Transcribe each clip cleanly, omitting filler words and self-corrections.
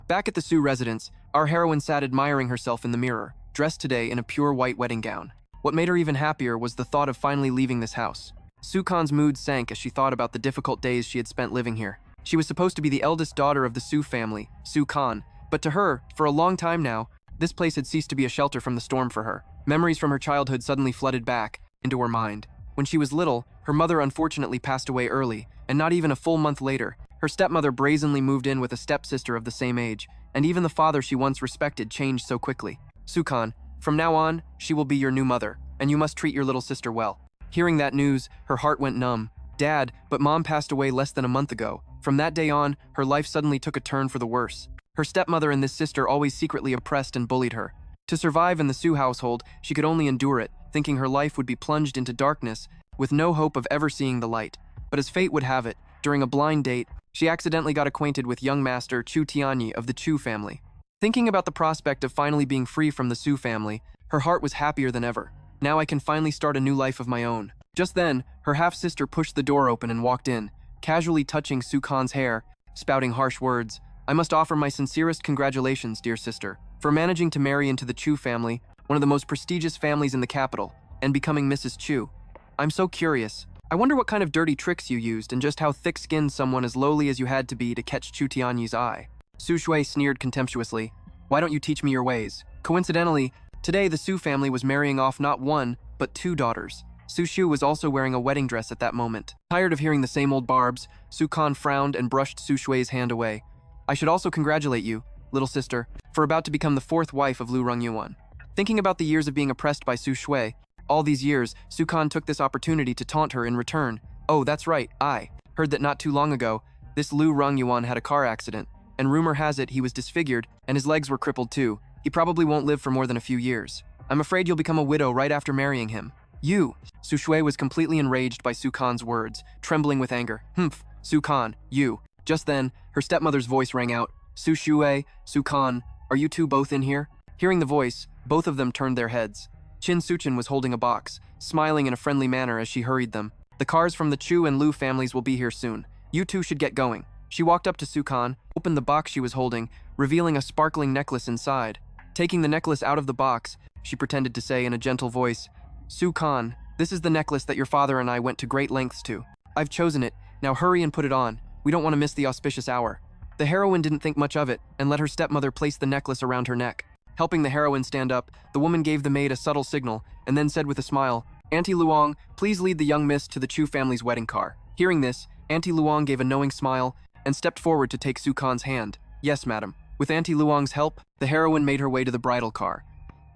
Back at the Su residence, our heroine sat admiring herself in the mirror, dressed today in a pure white wedding gown. What made her even happier was the thought of finally leaving this house. Su-kan's mood sank as she thought about the difficult days she had spent living here. She was supposed to be the eldest daughter of the Su family, Su-kan, but to her, for a long time now, this place had ceased to be a shelter from the storm for her. Memories from her childhood suddenly flooded back into her mind. When she was little, her mother unfortunately passed away early, and not even a full month later, her stepmother brazenly moved in with a stepsister of the same age, and even the father she once respected changed so quickly. Su-kan, from now on, she will be your new mother, and you must treat your little sister well. Hearing that news, her heart went numb. Dad, but Mom passed away less than a month ago. From that day on, her life suddenly took a turn for the worse. Her stepmother and this sister always secretly oppressed and bullied her. To survive in the Su household, she could only endure it, thinking her life would be plunged into darkness, with no hope of ever seeing the light. But as fate would have it, during a blind date, she accidentally got acquainted with young master Chu Tianyi of the Chu family. Thinking about the prospect of finally being free from the Su family, her heart was happier than ever. Now I can finally start a new life of my own. Just then, her half-sister pushed the door open and walked in, casually touching Su-kan's hair, spouting harsh words. I must offer my sincerest congratulations, dear sister, for managing to marry into the Chu family, one of the most prestigious families in the capital, and becoming Mrs. Chu. I'm so curious. I wonder what kind of dirty tricks you used and just how thick-skinned someone as lowly as you had to be to catch Chu Tianyi's eye. Su Shui sneered contemptuously. Why don't you teach me your ways? Coincidentally, today the Su family was marrying off not one, but two daughters. Su Shu was also wearing a wedding dress at that moment. Tired of hearing the same old barbs, Su-kan frowned and brushed Su Shui's hand away. I should also congratulate you, little sister, for about to become the fourth wife of Lu Rongyuan. Thinking about the years of being oppressed by Su Shui, all these years, Su-kan took this opportunity to taunt her in return. Oh, that's right, I heard that not too long ago, this Lu Rongyuan had a car accident, and rumor has it he was disfigured and his legs were crippled too. He probably won't live for more than a few years. I'm afraid you'll become a widow right after marrying him. You! Su Shui was completely enraged by Su-kan's words, trembling with anger. Humph, Su-kan, you. Just then, her stepmother's voice rang out. Su Shui, Su-kan, are you two both in here? Hearing the voice, both of them turned their heads. Chin Suchin was holding a box, smiling in a friendly manner as she hurried them. The cars from the Chu and Lu families will be here soon. You two should get going. She walked up to Su-kan, opened the box she was holding, revealing a sparkling necklace inside. Taking the necklace out of the box, she pretended to say in a gentle voice, Su-kan, this is the necklace that your father and I went to great lengths to. I've chosen it, now hurry and put it on. We don't want to miss the auspicious hour. The heroine didn't think much of it and let her stepmother place the necklace around her neck. Helping the heroine stand up, the woman gave the maid a subtle signal and then said with a smile, Auntie Luong, please lead the young miss to the Chu family's wedding car. Hearing this, Auntie Luong gave a knowing smile and stepped forward to take Su-kan's hand. Yes, madam. With Auntie Luong's help, the heroine made her way to the bridal car.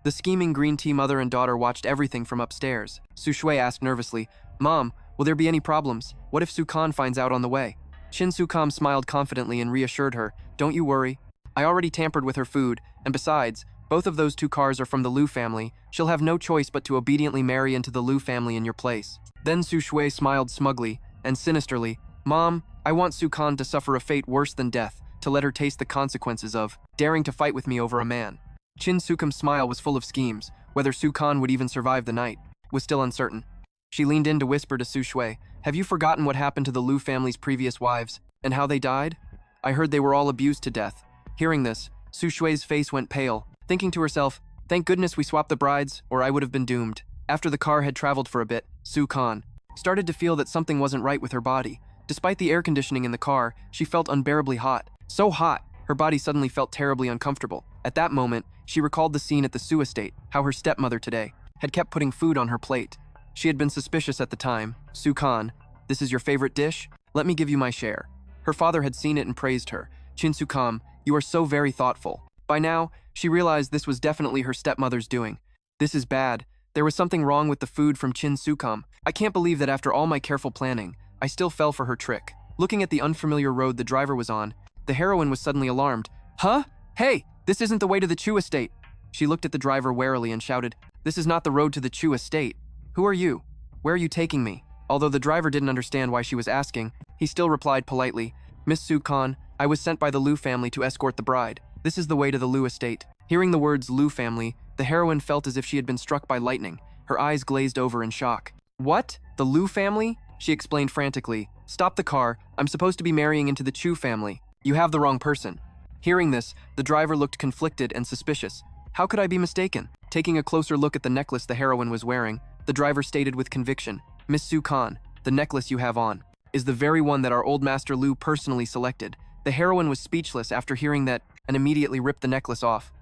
The scheming green tea mother and daughter watched everything from upstairs. Su Shui asked nervously, Mom, will there be any problems? What if Su-kan finds out on the way? Chin Su-kam smiled confidently and reassured her, Don't you worry. I already tampered with her food, and besides, both of those two cars are from the Lu family. She'll have no choice but to obediently marry into the Lu family in your place. Then Su Shui smiled smugly and sinisterly, Mom, I want Su-kan to suffer a fate worse than death, to let her taste the consequences of daring to fight with me over a man. Chin Su-kam's smile was full of schemes. Whether Su-kan would even survive the night was still uncertain. She leaned in to whisper to Su Shui, Have you forgotten what happened to the Lu family's previous wives, and how they died? I heard they were all abused to death. Hearing this, Su Shui's face went pale, thinking to herself, Thank goodness we swapped the brides, or I would have been doomed. After the car had traveled for a bit, Su-kan started to feel that something wasn't right with her body. Despite the air conditioning in the car, she felt unbearably hot. So hot, her body suddenly felt terribly uncomfortable. At that moment, she recalled the scene at the Su estate, how her stepmother today had kept putting food on her plate. She had been suspicious at the time. Su-kan, this is your favorite dish? Let me give you my share. Her father had seen it and praised her. Chin Su-kam, you are so very thoughtful. By now, she realized this was definitely her stepmother's doing. This is bad. There was something wrong with the food from Chin Su-kam. I can't believe that after all my careful planning, I still fell for her trick. Looking at the unfamiliar road the driver was on, the heroine was suddenly alarmed. Huh? Hey, this isn't the way to the Chu estate. She looked at the driver warily and shouted, This is not the road to the Chu estate. Who are you? Where are you taking me? Although the driver didn't understand why she was asking, he still replied politely, Miss Su-kan, I was sent by the Lu family to escort the bride. This is the way to the Lu estate. Hearing the words Lu family, the heroine felt as if she had been struck by lightning. Her eyes glazed over in shock. What? The Lu family? She explained frantically. Stop the car. I'm supposed to be marrying into the Chu family. You have the wrong person. Hearing this, the driver looked conflicted and suspicious. How could I be mistaken? Taking a closer look at the necklace the heroine was wearing, the driver stated with conviction, Miss Su Khan, the necklace you have on is the very one that our old master Lu personally selected. The heroine was speechless after hearing that and immediately ripped the necklace off.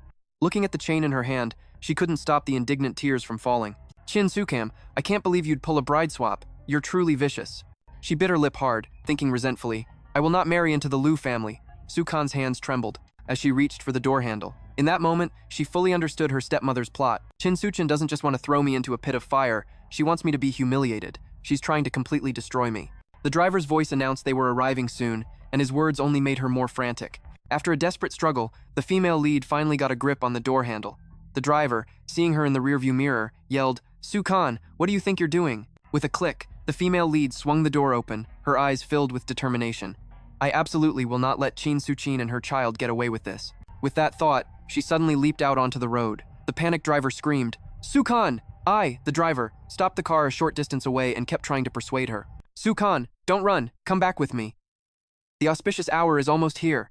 Looking at the chain in her hand, she couldn't stop the indignant tears from falling. Chin Sukam, I can't believe you'd pull a bride swap. You're truly vicious. She bit her lip hard, thinking resentfully, I will not marry into the Lu family. Sukan's hands trembled as she reached for the door handle. In that moment, she fully understood her stepmother's plot. Chin Suchin doesn't just want to throw me into a pit of fire, she wants me to be humiliated. She's trying to completely destroy me. The driver's voice announced they were arriving soon, and his words only made her more frantic. After a desperate struggle, the female lead finally got a grip on the door handle. The driver, seeing her in the rearview mirror, yelled, Sukan, what do you think you're doing? With a click, the female lead swung the door open, her eyes filled with determination. I absolutely will not let Chin Suchin and her child get away with this. With that thought, she suddenly leaped out onto the road. The panicked driver screamed, Sukan! I, the driver, stopped the car a short distance away and kept trying to persuade her. Sukan, don't run, come back with me. The auspicious hour is almost here.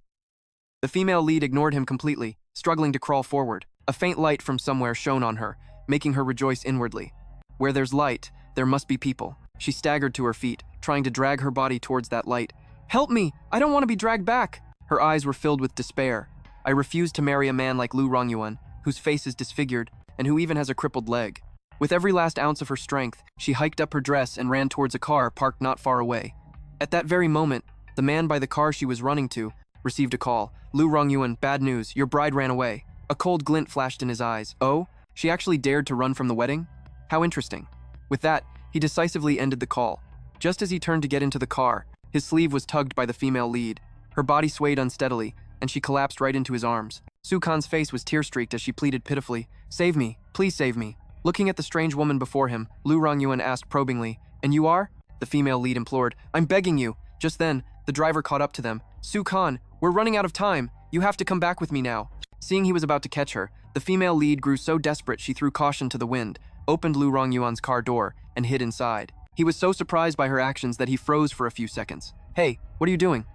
The female lead ignored him completely, struggling to crawl forward. A faint light from somewhere shone on her, making her rejoice inwardly. Where there's light, there must be people. She staggered to her feet, trying to drag her body towards that light. Help me! I don't want to be dragged back! Her eyes were filled with despair. I refuse to marry a man like Lu Rongyuan, whose face is disfigured, and who even has a crippled leg. With every last ounce of her strength, she hiked up her dress and ran towards a car parked not far away. At that very moment, the man by the car she was running to received a call. Lu Rongyuan, bad news, your bride ran away. A cold glint flashed in his eyes. Oh, she actually dared to run from the wedding? How interesting. With that, he decisively ended the call. Just as he turned to get into the car, his sleeve was tugged by the female lead. Her body swayed unsteadily, and she collapsed right into his arms. Sukan's face was tear-streaked as she pleaded pitifully, Save me, please save me. Looking at the strange woman before him, Lu Rongyuan asked probingly, And you are? The female lead implored, I'm begging you. Just then, the driver caught up to them. Sukan, we're running out of time. You have to come back with me now. Seeing he was about to catch her, the female lead grew so desperate she threw caution to the wind, opened Lu Rongyuan's car door, and hid inside. He was so surprised by her actions that he froze for a few seconds. Hey, what are you doing?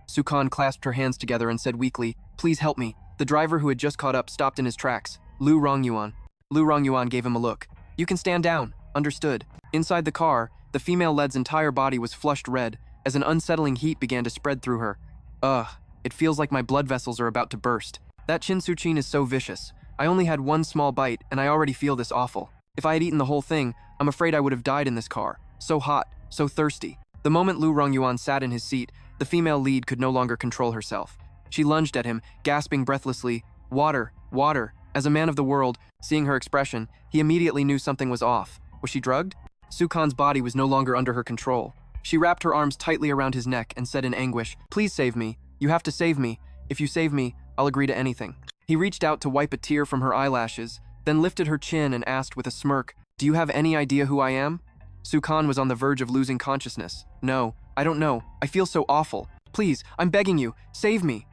Sukan clasped her hands together and said weakly, Please help me. The driver who had just caught up stopped in his tracks. Lu Rongyuan. Lu Rongyuan gave him a look. You can stand down. Understood. Inside the car, the female lead's entire body was flushed red as an unsettling heat began to spread through her. It feels like my blood vessels are about to burst. That Chin Suchin is so vicious. I only had one small bite and I already feel this awful. If I had eaten the whole thing, I'm afraid I would have died in this car. So hot, so thirsty. The moment Lu Rongyuan sat in his seat, the female lead could no longer control herself. She lunged at him, gasping breathlessly, Water, water. As a man of the world, seeing her expression, he immediately knew something was off. Was she drugged? Sukan's body was no longer under her control. She wrapped her arms tightly around his neck and said in anguish, Please save me. You have to save me. If you save me, I'll agree to anything. He reached out to wipe a tear from her eyelashes, then lifted her chin and asked with a smirk, Do you have any idea who I am? Sukan was on the verge of losing consciousness. No, I don't know. I feel so awful. Please, I'm begging you, save me.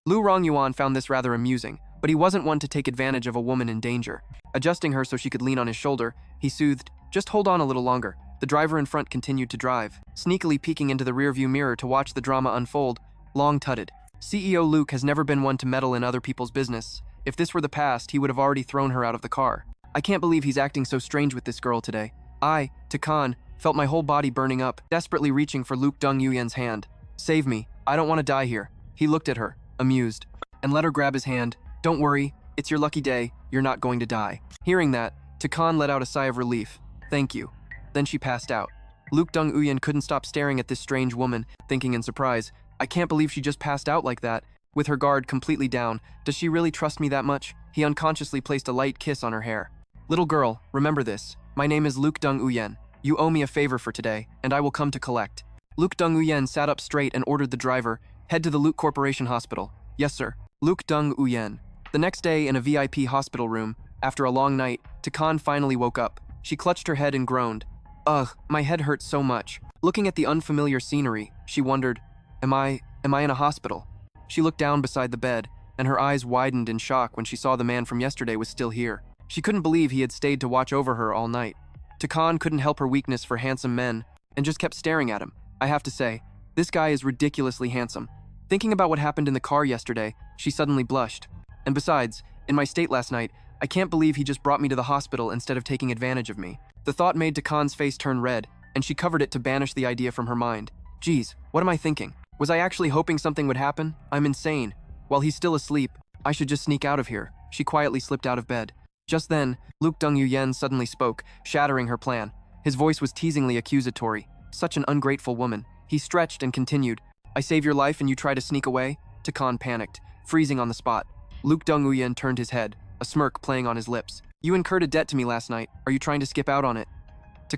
Lu Rongyuan found this rather amusing, but he wasn't one to take advantage of a woman in danger. Adjusting her so she could lean on his shoulder, he soothed, Just hold on a little longer. The driver in front continued to drive, sneakily peeking into the rearview mirror to watch the drama unfold. Long tutted. CEO Luke has never been one to meddle in other people's business. If this were the past, he would have already thrown her out of the car. I can't believe he's acting so strange with this girl today. I, Khanh, felt my whole body burning up, desperately reaching for Luke Dong-Yuyen's hand. Save me. I don't want to die here. He looked at her, amused, and let her grab his hand. Don't worry. It's your lucky day. You're not going to die. Hearing that, Khanh let out a sigh of relief. Thank you. Then she passed out. Luke Dong-Yuyen couldn't stop staring at this strange woman, thinking in surprise, I can't believe she just passed out like that. With her guard completely down, does she really trust me that much? He unconsciously placed a light kiss on her hair. Little girl, remember this. My name is Luke Dong-Yuyen. You owe me a favor for today, and I will come to collect. Luke Dong-Yuyen sat up straight and ordered the driver, head to the Luke Corporation Hospital. Yes, sir. Luke Dong-Yuyen. The next day, in a VIP hospital room, after a long night, Khanh finally woke up. She clutched her head and groaned. Ugh, my head hurts so much. Looking at the unfamiliar scenery, she wondered, Am I in a hospital? She looked down beside the bed, and her eyes widened in shock when she saw the man from yesterday was still here. She couldn't believe he had stayed to watch over her all night. Khanh couldn't help her weakness for handsome men, and just kept staring at him. I have to say, this guy is ridiculously handsome. Thinking about what happened in the car yesterday, she suddenly blushed. And besides, in my state last night, I can't believe he just brought me to the hospital instead of taking advantage of me. The thought made Khan's face turn red, and she covered it to banish the idea from her mind. Geez, what am I thinking? Was I actually hoping something would happen? I'm insane. While he's still asleep, I should just sneak out of here. She quietly slipped out of bed. Just then, Luke Dong-Yuyen suddenly spoke, shattering her plan. His voice was teasingly accusatory. Such an ungrateful woman. He stretched and continued. I save your life and you try to sneak away? Khan panicked, freezing on the spot. Luke Dong-Yuyen turned his head, a smirk playing on his lips. You incurred a debt to me last night. Are you trying to skip out on it?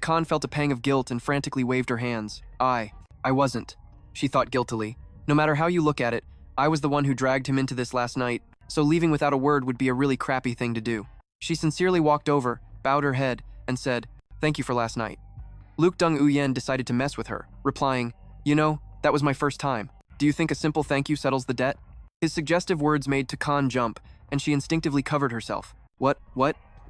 Khan felt a pang of guilt and frantically waved her hands. I wasn't, she thought guiltily. No matter how you look at it, I was the one who dragged him into this last night, so leaving without a word would be a really crappy thing to do. She sincerely walked over, bowed her head, and said, Thank you for last night. Luke Dong-Yuyen decided to mess with her, replying, You know, that was my first time. Do you think a simple thank you settles the debt? His suggestive words made Khan jump, and she instinctively covered herself. What?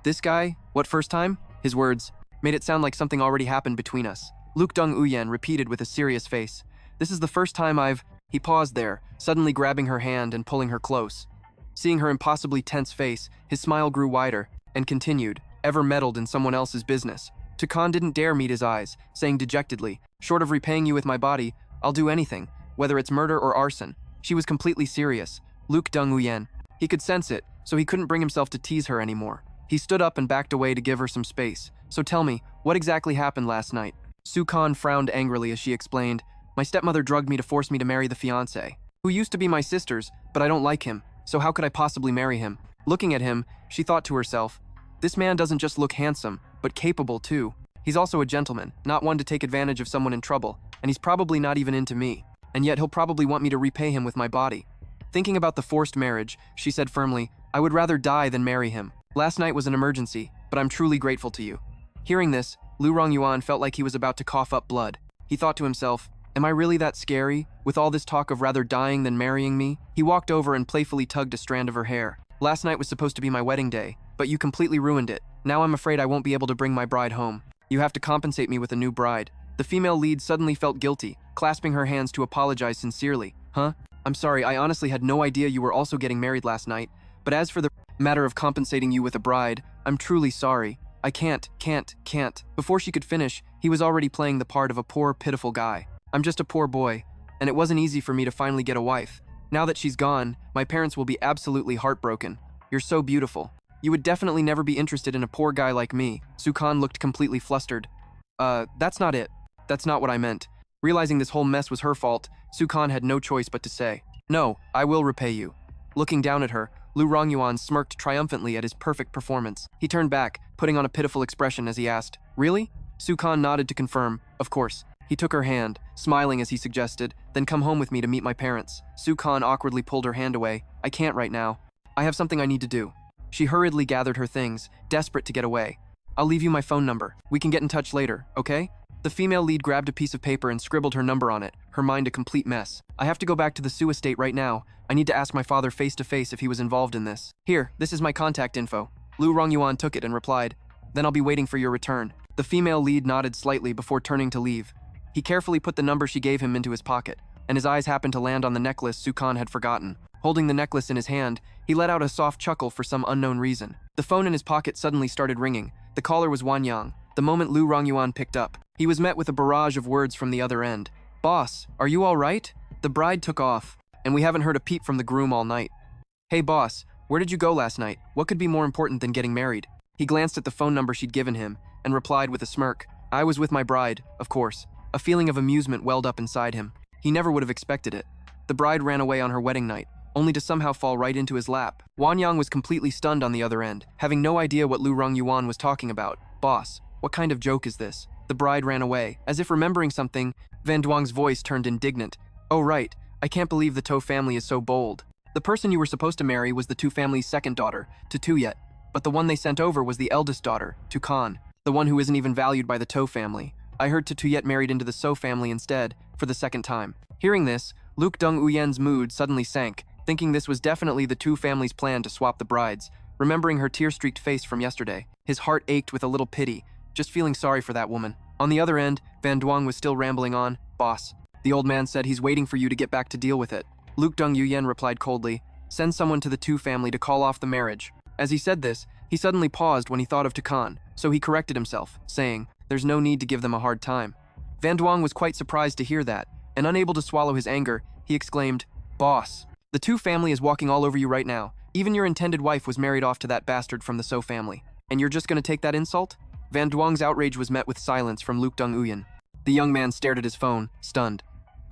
This guy? What first time? His words made it sound like something already happened between us. Luke Dong-Yuyen repeated with a serious face. This is the first time I've... He paused there, suddenly grabbing her hand and pulling her close. Seeing her impossibly tense face, his smile grew wider, and continued, ever meddled in someone else's business. Khan didn't dare meet his eyes, saying dejectedly, Short of repaying you with my body, I'll do anything, whether it's murder or arson. She was completely serious. Luke Dong-Yuyen. He could sense it, so he couldn't bring himself to tease her anymore. He stood up and backed away to give her some space. So tell me, what exactly happened last night? Khan frowned angrily as she explained, My stepmother drugged me to force me to marry the fiancé, who used to be my sister's, but I don't like him, so how could I possibly marry him? Looking at him, she thought to herself, This man doesn't just look handsome, but capable too. He's also a gentleman, not one to take advantage of someone in trouble, and he's probably not even into me. And yet he'll probably want me to repay him with my body. Thinking about the forced marriage, she said firmly, I would rather die than marry him. Last night was an emergency, but I'm truly grateful to you. Hearing this, Lu Rongyuan felt like he was about to cough up blood. He thought to himself, Am I really that scary, with all this talk of rather dying than marrying me? He walked over and playfully tugged a strand of her hair. Last night was supposed to be my wedding day, but you completely ruined it. Now I'm afraid I won't be able to bring my bride home. You have to compensate me with a new bride. The female lead suddenly felt guilty, clasping her hands to apologize sincerely. Huh? I'm sorry, I honestly had no idea you were also getting married last night. But as for the matter of compensating you with a bride, I'm truly sorry. I can't. Before she could finish, he was already playing the part of a poor, pitiful guy. I'm just a poor boy, and it wasn't easy for me to finally get a wife. Now that she's gone, my parents will be absolutely heartbroken. You're so beautiful. You would definitely never be interested in a poor guy like me. Khan looked completely flustered. That's not it. That's not what I meant. Realizing this whole mess was her fault, Khan had no choice but to say, No, I will repay you. Looking down at her, Lu Rongyuan smirked triumphantly at his perfect performance. He turned back, putting on a pitiful expression as he asked, Really? Khan nodded to confirm, Of course. He took her hand, smiling as he suggested, Then come home with me to meet my parents. Khan awkwardly pulled her hand away. I can't right now. I have something I need to do. She hurriedly gathered her things, desperate to get away. I'll leave you my phone number. We can get in touch later, okay? The female lead grabbed a piece of paper and scribbled her number on it, her mind a complete mess. I have to go back to the Sioux estate right now. I need to ask my father face to face if he was involved in this. Here, this is my contact info. Lu Rongyuan took it and replied, Then I'll be waiting for your return. The female lead nodded slightly before turning to leave. He carefully put the number she gave him into his pocket, and his eyes happened to land on the necklace Khan had forgotten. Holding the necklace in his hand, he let out a soft chuckle for some unknown reason. The phone in his pocket suddenly started ringing. The caller was Wanyang. The moment Lu Rongyuan picked up, he was met with a barrage of words from the other end. Boss, are you all right? The bride took off, and we haven't heard a peep from the groom all night. Hey boss, where did you go last night? What could be more important than getting married? He glanced at the phone number she'd given him, and replied with a smirk, I was with my bride, of course. A feeling of amusement welled up inside him. He never would have expected it. The bride ran away on her wedding night, only to somehow fall right into his lap. Wanyang was completely stunned on the other end, having no idea what Lu Rongyuan was talking about. Boss, what kind of joke is this? The bride ran away. As if remembering something, Van Duang's voice turned indignant. Oh right, I can't believe the To family is so bold. The person you were supposed to marry was the To family's second daughter, To Tuyet, but the one they sent over was the eldest daughter, To Khan, the one who isn't even valued by the To family. I heard To Tuyet married into the So family instead, for the second time. Hearing this, Luke Dong-Yuyen's mood suddenly sank, thinking this was definitely the To family's plan to swap the brides. Remembering her tear-streaked face from yesterday, his heart ached with a little pity, just feeling sorry for that woman. On the other end, Van Duang was still rambling on. Boss, the old man said he's waiting for you to get back to deal with it. Luke Dong-Yuyen replied coldly, "Send someone to the Tu family to call off the marriage." As he said this, he suddenly paused when he thought of Khanh, so he corrected himself, saying, "There's no need to give them a hard time." Van Duong was quite surprised to hear that, and unable to swallow his anger, he exclaimed, "Boss, the Tu family is walking all over you right now. Even your intended wife was married off to that bastard from the So family. And you're just gonna take that insult?" Van Duong's outrage was met with silence from Luke Dong-Uyen. The young man stared at his phone, stunned.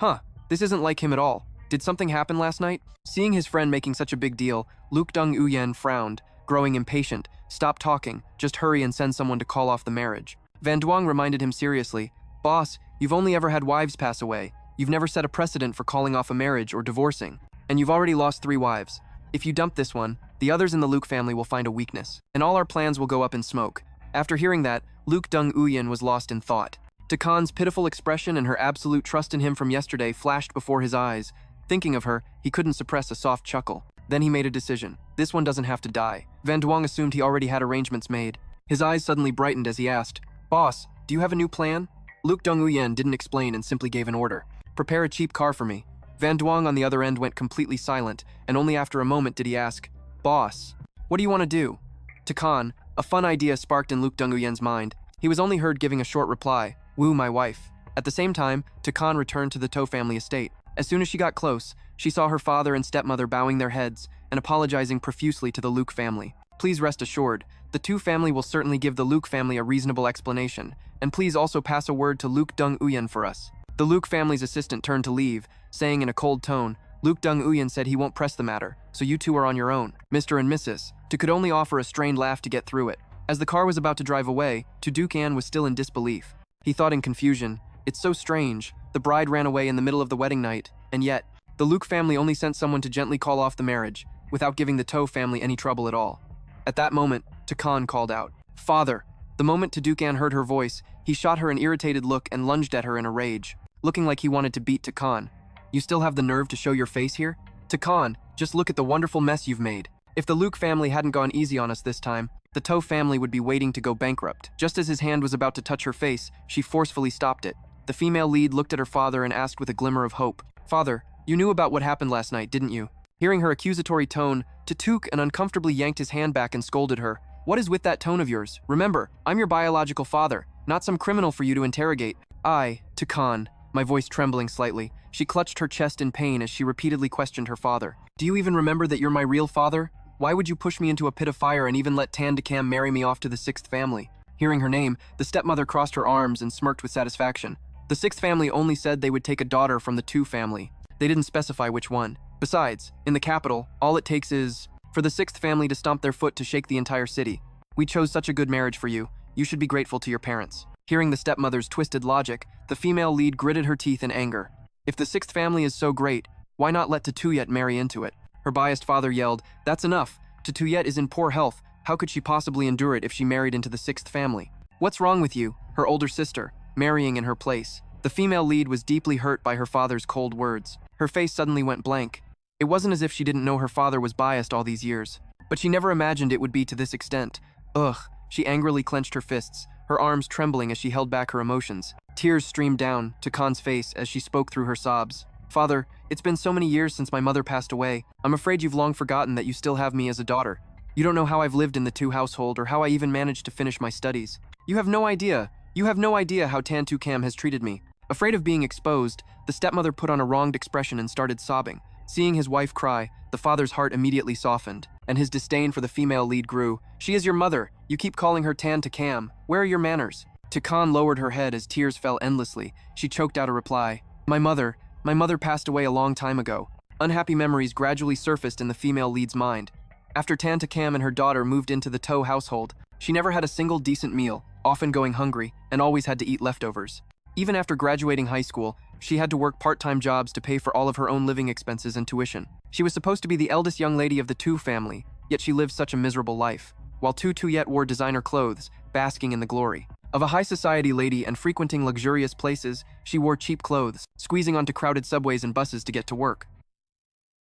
Huh, this isn't like him at all. Did something happen last night? Seeing his friend making such a big deal, Luke Dong-Uyen frowned, growing impatient. "Stop talking, just hurry and send someone to call off the marriage." Van Duong reminded him seriously, "Boss, you've only ever had wives pass away. You've never set a precedent for calling off a marriage or divorcing. And you've already lost 3 wives. If you dump this one, the others in the Luke family will find a weakness, and all our plans will go up in smoke." After hearing that, Luke Dong-Uyen was lost in thought. Khan's pitiful expression and her absolute trust in him from yesterday flashed before his eyes. Thinking of her, he couldn't suppress a soft chuckle. Then he made a decision. This one doesn't have to die. Van Duong assumed he already had arrangements made. His eyes suddenly brightened as he asked, "Boss, do you have a new plan?" Luke Dong-Uyen didn't explain and simply gave an order. "Prepare a cheap car for me." Van Duong on the other end went completely silent, and only after a moment did he ask, "Boss, what do you want to do?" To Khanh, a fun idea sparked in Luke Dong-Uyen's mind. He was only heard giving a short reply, "Woo, my wife." At the same time, Khanh returned to the To family estate. As soon as she got close, she saw her father and stepmother bowing their heads and apologizing profusely to the Luke family. "Please rest assured, the Tu family will certainly give the Luke family a reasonable explanation, and please also pass a word to Luke Dong-Uyen for us." The Luke family's assistant turned to leave, saying in a cold tone, "Luke Dong-Uyen said he won't press the matter, so you two are on your own, Mr. and Mrs." Tu could only offer a strained laugh to get through it. As the car was about to drive away, Tu Dukan was still in disbelief. He thought in confusion, "It's so strange. The bride ran away in the middle of the wedding night, and yet, the Luke family only sent someone to gently call off the marriage, without giving the To family any trouble at all." At that moment, Khanh called out, "Father!" The moment Tu Dukan heard her voice, he shot her an irritated look and lunged at her in a rage, looking like he wanted to beat Khanh. "You still have the nerve to show your face here? Khanh, just look at the wonderful mess you've made. If the Luke family hadn't gone easy on us this time, the To family would be waiting to go bankrupt." Just as his hand was about to touch her face, she forcefully stopped it. The female lead looked at her father and asked with a glimmer of hope, "Father, you knew about what happened last night, didn't you?" Hearing her accusatory tone, Tatuk uncomfortably yanked his hand back and scolded her. "What is with that tone of yours? Remember, I'm your biological father, not some criminal for you to interrogate." Khanh, my voice trembling slightly. She clutched her chest in pain as she repeatedly questioned her father. "Do you even remember that you're my real father? Why would you push me into a pit of fire and even let Tan Dekam marry me off to the 6th family?" Hearing her name, the stepmother crossed her arms and smirked with satisfaction. The 6th family only said they would take a daughter from the Tu family. They didn't specify which one. Besides, in the capital, all it takes is for the 6th family to stomp their foot to shake the entire city. "We chose such a good marriage for you. You should be grateful to your parents." Hearing the stepmother's twisted logic, the female lead gritted her teeth in anger. If the 6th family is so great, why not let Tutuyet marry into it? Her biased father yelled, "That's enough. Tutuyet is in poor health. How could she possibly endure it if she married into the 6th family? What's wrong with you, her older sister, marrying in her place?" The female lead was deeply hurt by her father's cold words. Her face suddenly went blank. It wasn't as if she didn't know her father was biased all these years, but she never imagined it would be to this extent. Ugh, she angrily clenched her fists, her arms trembling as she held back her emotions. Tears streamed down to Khan's face as she spoke through her sobs. "Father, it's been so many years since my mother passed away. I'm afraid you've long forgotten that you still have me as a daughter. You don't know how I've lived in the Tu household or how I even managed to finish my studies. You have no idea how Tan Tukam has treated me." Afraid of being exposed, the stepmother put on a wronged expression and started sobbing. Seeing his wife cry, the father's heart immediately softened, and his disdain for the female lead grew. "She is your mother. You keep calling her Tan Tukam. Where are your manners?" Khan lowered her head as tears fell endlessly. She choked out a reply. My mother passed away a long time ago." Unhappy memories gradually surfaced in the female lead's mind. After Tan Tukam and her daughter moved into the To household, she never had a single decent meal, often going hungry, and always had to eat leftovers. Even after graduating high school, she had to work part-time jobs to pay for all of her own living expenses and tuition. She was supposed to be the eldest young lady of the Tu family, yet she lived such a miserable life, while Tutuyet wore designer clothes, basking in the glory. Of a high society lady and frequenting luxurious places, she wore cheap clothes, squeezing onto crowded subways and buses to get to work.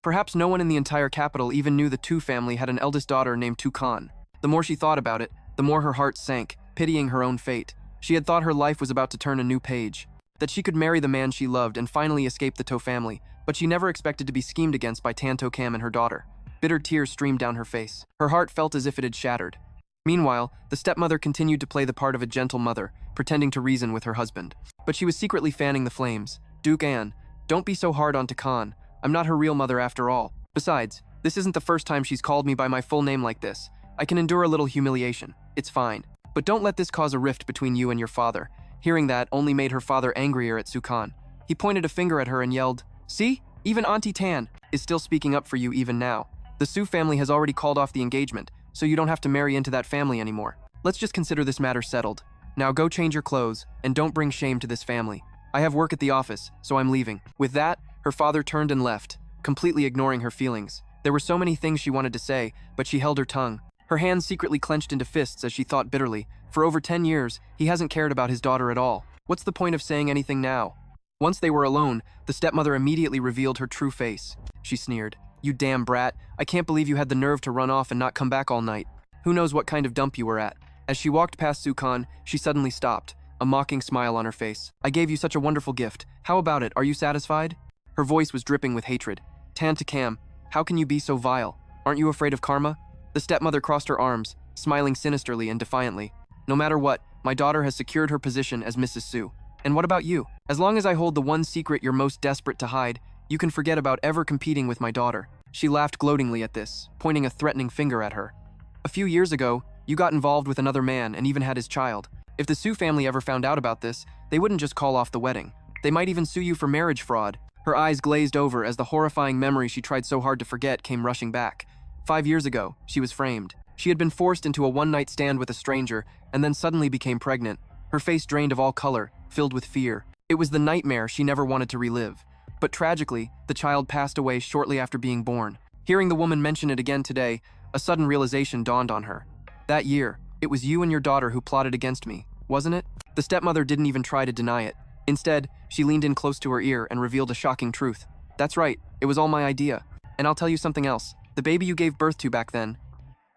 Perhaps no one in the entire capital even knew the Tu family had an eldest daughter named Khan. The more she thought about it, the more her heart sank, pitying her own fate. She had thought her life was about to turn a new page, that she could marry the man she loved and finally escape the To family, but she never expected to be schemed against by Tanto Cam and her daughter. Bitter tears streamed down her face. Her heart felt as if it had shattered. Meanwhile, the stepmother continued to play the part of a gentle mother, pretending to reason with her husband. But she was secretly fanning the flames. Duke Anne, don't be so hard on Khanh. I'm not her real mother after all. Besides, this isn't the first time she's called me by my full name like this. I can endure a little humiliation. It's fine. But don't let this cause a rift between you and your father. Hearing that only made her father angrier at Khanh. He pointed a finger at her and yelled, "See? Even Auntie Tan is still speaking up for you even now. The Su family has already called off the engagement, so you don't have to marry into that family anymore. Let's just consider this matter settled. Now go change your clothes, and don't bring shame to this family. I have work at the office, so I'm leaving." With that, her father turned and left, completely ignoring her feelings. There were so many things she wanted to say, but she held her tongue. Her hands secretly clenched into fists as she thought bitterly. For over 10 years, he hasn't cared about his daughter at all. What's the point of saying anything now? Once they were alone, the stepmother immediately revealed her true face. She sneered, "You damn brat, I can't believe you had the nerve to run off and not come back all night. Who knows what kind of dump you were at." As she walked past Khanh, she suddenly stopped, a mocking smile on her face. "I gave you such a wonderful gift. How about it? Are you satisfied?" Her voice was dripping with hatred. "Tanto Cam, how can you be so vile? Aren't you afraid of karma?" The stepmother crossed her arms, smiling sinisterly and defiantly. "No matter what, my daughter has secured her position as Mrs. Su. And what about you? As long as I hold the one secret you're most desperate to hide, you can forget about ever competing with my daughter." She laughed gloatingly at this, pointing a threatening finger at her. "A few years ago, you got involved with another man and even had his child. If the Su family ever found out about this, they wouldn't just call off the wedding. They might even sue you for marriage fraud." Her eyes glazed over as the horrifying memory she tried so hard to forget came rushing back. 5 years ago, she was framed. She had been forced into a one-night stand with a stranger and then suddenly became pregnant. Her face drained of all color, filled with fear. It was the nightmare she never wanted to relive. But tragically, the child passed away shortly after being born. Hearing the woman mention it again today, a sudden realization dawned on her. That year, it was you and your daughter who plotted against me, wasn't it? The stepmother didn't even try to deny it. Instead, she leaned in close to her ear and revealed a shocking truth. "That's right, it was all my idea. And I'll tell you something else. The baby you gave birth to back then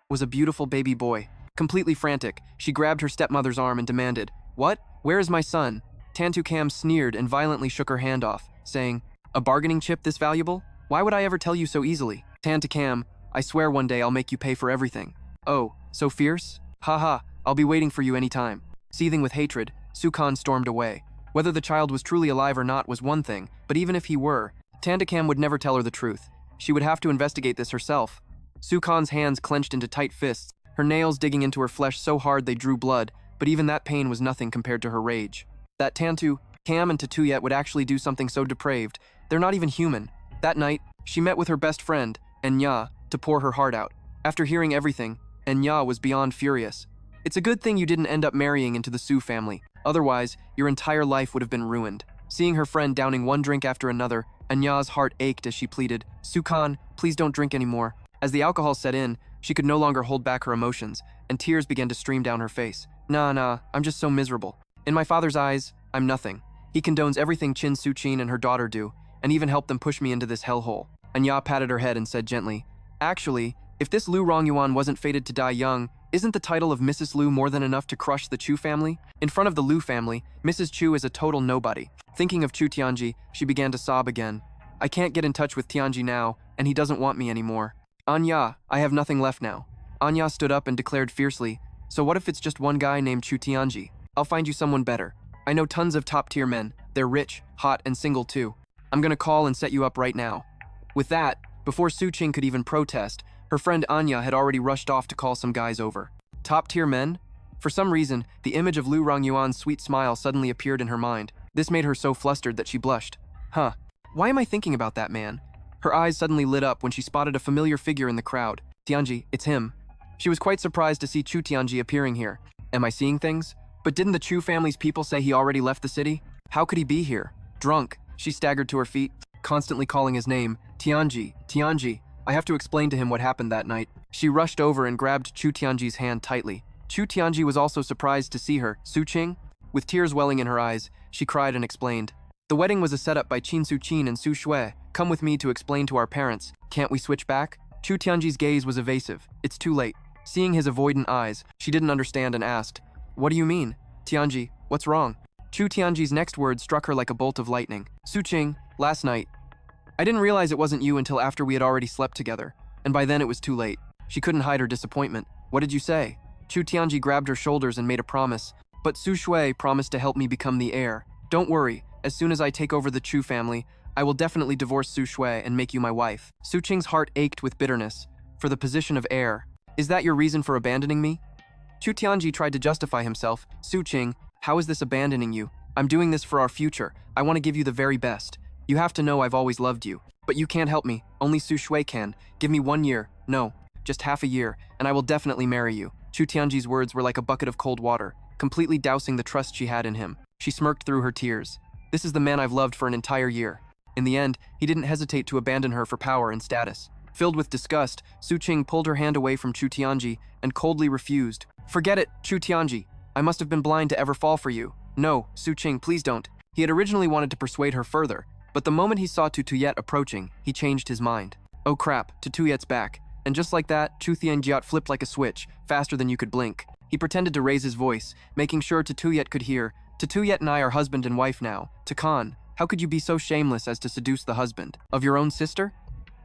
was a beautiful baby boy." Completely frantic, she grabbed her stepmother's arm and demanded, "What? Where is my son?" Tanto Cam sneered and violently shook her hand off, saying, "A bargaining chip this valuable? Why would I ever tell you so easily? Tanto Cam, I swear one day I'll make you pay for everything." "Oh, so fierce? Haha, I'll be waiting for you anytime." Seething with hatred, Khanh stormed away. Whether the child was truly alive or not was one thing, but even if he were, Tanto Cam would never tell her the truth. She would have to investigate this herself. Khan's hands clenched into tight fists, her nails digging into her flesh so hard they drew blood, but even that pain was nothing compared to her rage. That Tanto Cam and Tatuyet would actually do something so depraved, they're not even human. That night, she met with her best friend, Enya, to pour her heart out. After hearing everything, Enya was beyond furious. "It's a good thing you didn't end up marrying into the Su family. Otherwise, your entire life would have been ruined." Seeing her friend downing one drink after another, Anya's heart ached as she pleaded, "Khanh, please don't drink anymore." As the alcohol set in, she could no longer hold back her emotions, and tears began to stream down her face. Nah, I'm just so miserable. In my father's eyes, I'm nothing. He condones everything Chin Su-chin and her daughter do, and even helped them push me into this hellhole." Anya patted her head and said gently, "Actually, if this Lu Rongyuan wasn't fated to die young, isn't the title of Mrs. Lu more than enough to crush the Chu family? In front of the Lu family, Mrs. Chu is a total nobody." Thinking of Chu Tianji, she began to sob again. "I can't get in touch with Tianji now, and he doesn't want me anymore. Anya, I have nothing left now." Anya stood up and declared fiercely, "So what if it's just one guy named Chu Tianji? I'll find you someone better. I know tons of top-tier men. They're rich, hot, and single too. I'm gonna call and set you up right now." With that, before Su Qing could even protest, her friend Anya had already rushed off to call some guys over. Top-tier men? For some reason, the image of Lu Rongyuan's sweet smile suddenly appeared in her mind. This made her so flustered that she blushed. Why am I thinking about that man? Her eyes suddenly lit up when she spotted a familiar figure in the crowd. "Tianji, it's him." She was quite surprised to see Chu Tianji appearing here. Am I seeing things? But didn't the Chu family's people say he already left the city? How could he be here? Drunk. She staggered to her feet, constantly calling his name. Tianji. I have to explain to him what happened that night." She rushed over and grabbed Chu Tianji's hand tightly. Chu Tianji was also surprised to see her. "Su Qing?" With tears welling in her eyes, she cried and explained. "The wedding was a setup by Qin Su-chin and Su Shui. Come with me to explain to our parents. Can't we switch back?" Chu Tianji's gaze was evasive. "It's too late." Seeing his avoidant eyes, she didn't understand and asked, "What do you mean? Tianji, what's wrong?" Chu Tianji's next words struck her like a bolt of lightning. "Su Qing, last night, I didn't realize it wasn't you until after we had already slept together, and by then it was too late. She couldn't hide her disappointment. What did you say? Chu Tianji grabbed her shoulders and made a promise. But Su Shui promised to help me become the heir. Don't worry, as soon as I take over the Chu family, I will definitely divorce Su Shui and make you my wife. Su Qing's heart ached with bitterness. For the position of heir. Is that your reason for abandoning me? Chu Tianji tried to justify himself. Su Qing, how is this abandoning you? I'm doing this for our future. I want to give you the very best. You have to know I've always loved you. But you can't help me. Only Su Shui can. Give me 1 year. No, just half a year, and I will definitely marry you. Chu Tianji's words were like a bucket of cold water, completely dousing the trust she had in him. She smirked through her tears. This is the man I've loved for an entire year. In the end, he didn't hesitate to abandon her for power and status. Filled with disgust, Su Qing pulled her hand away from Chu Tianji and coldly refused. Forget it, Chu Tianji. I must have been blind to ever fall for you. No, Su Qing, please don't. He had originally wanted to persuade her further, but the moment he saw Tutuyet approaching, he changed his mind. Oh crap, Tutuyet's back. And just like that, Chu Tianjiat flipped like a switch, faster than you could blink. He pretended to raise his voice, making sure Tutuyet could hear. Tutuyet and I are husband and wife now. Khanh, how could you be so shameless as to seduce the husband of your own sister?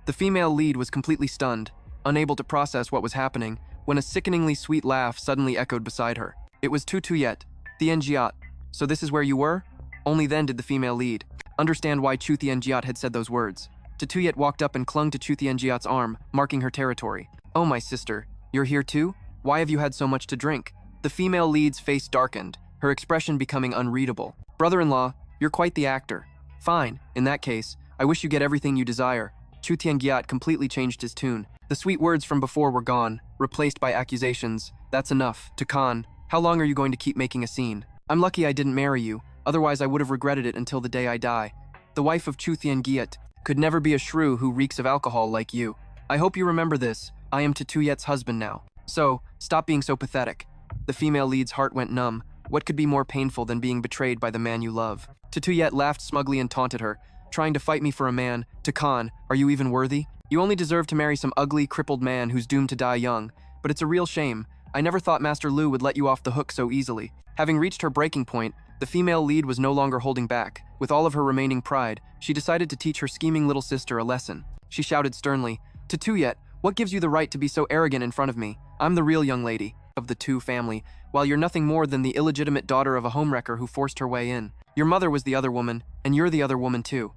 The female lead was completely stunned, unable to process what was happening, when a sickeningly sweet laugh suddenly echoed beside her. It was Tutuyet, Tianjiat. So this is where you were? Only then did the female lead understand why Chu Tianjiat had said those words. Tutuyet walked up and clung to Chu Tianjiat's arm, marking her territory. Oh, my sister, you're here too? Why have you had so much to drink? The female lead's face darkened, her expression becoming unreadable. Brother-in-law, you're quite the actor. Fine, in that case, I wish you get everything you desire. Chu Tianjiat completely changed his tune. The sweet words from before were gone, replaced by accusations. That's enough. Khanh, how long are you going to keep making a scene? I'm lucky I didn't marry you, otherwise I would have regretted it until the day I die. The wife of Chu Tianjiat could never be a shrew who reeks of alcohol like you. I hope you remember this. I am Tutuyet's husband now. So, stop being so pathetic. The female lead's heart went numb. What could be more painful than being betrayed by the man you love? Tutuyet laughed smugly and taunted her, trying to fight me for a man. Khanh, are you even worthy? You only deserve to marry some ugly, crippled man who's doomed to die young. But it's a real shame. I never thought Master Lu would let you off the hook so easily. Having reached her breaking point, the female lead was no longer holding back. With all of her remaining pride, she decided to teach her scheming little sister a lesson. She shouted sternly, Tutuyet, what gives you the right to be so arrogant in front of me? I'm the real young lady of the Chu family, while you're nothing more than the illegitimate daughter of a homewrecker who forced her way in. Your mother was the other woman, and you're the other woman too.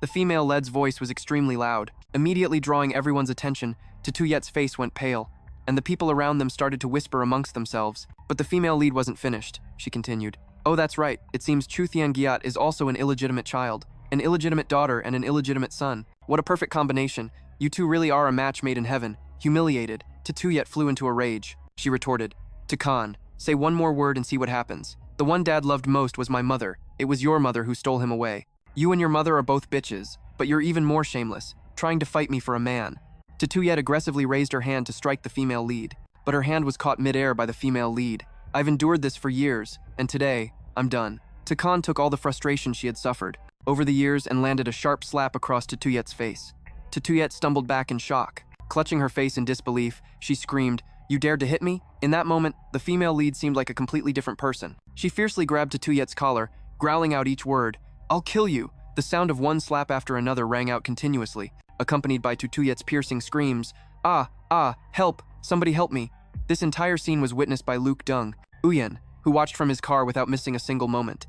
The female lead's voice was extremely loud, immediately drawing everyone's attention. Tutuyet's face went pale, and the people around them started to whisper amongst themselves. But the female lead wasn't finished, she continued. Oh, that's right, it seems Chu Tianjiat is also an illegitimate child, an illegitimate daughter and an illegitimate son. What a perfect combination. You two really are a match made in heaven. Humiliated, Tutuyet flew into a rage. She retorted, Khanh, say one more word and see what happens. The one Dad loved most was my mother. It was your mother who stole him away. You and your mother are both bitches, but you're even more shameless, trying to fight me for a man. Tutuyet aggressively raised her hand to strike the female lead, but her hand was caught midair by the female lead. I've endured this for years, and today, I'm done. Khanh took all the frustration she had suffered over the years and landed a sharp slap across Tutuyet's face. Tutuyet stumbled back in shock. Clutching her face in disbelief, she screamed, You dared to hit me? In that moment, the female lead seemed like a completely different person. She fiercely grabbed Tutuyet's collar, growling out each word, I'll kill you. The sound of one slap after another rang out continuously, accompanied by Tutuyet's piercing screams, help, somebody help me. This entire scene was witnessed by Luke Dung, Uyen, who watched from his car without missing a single moment.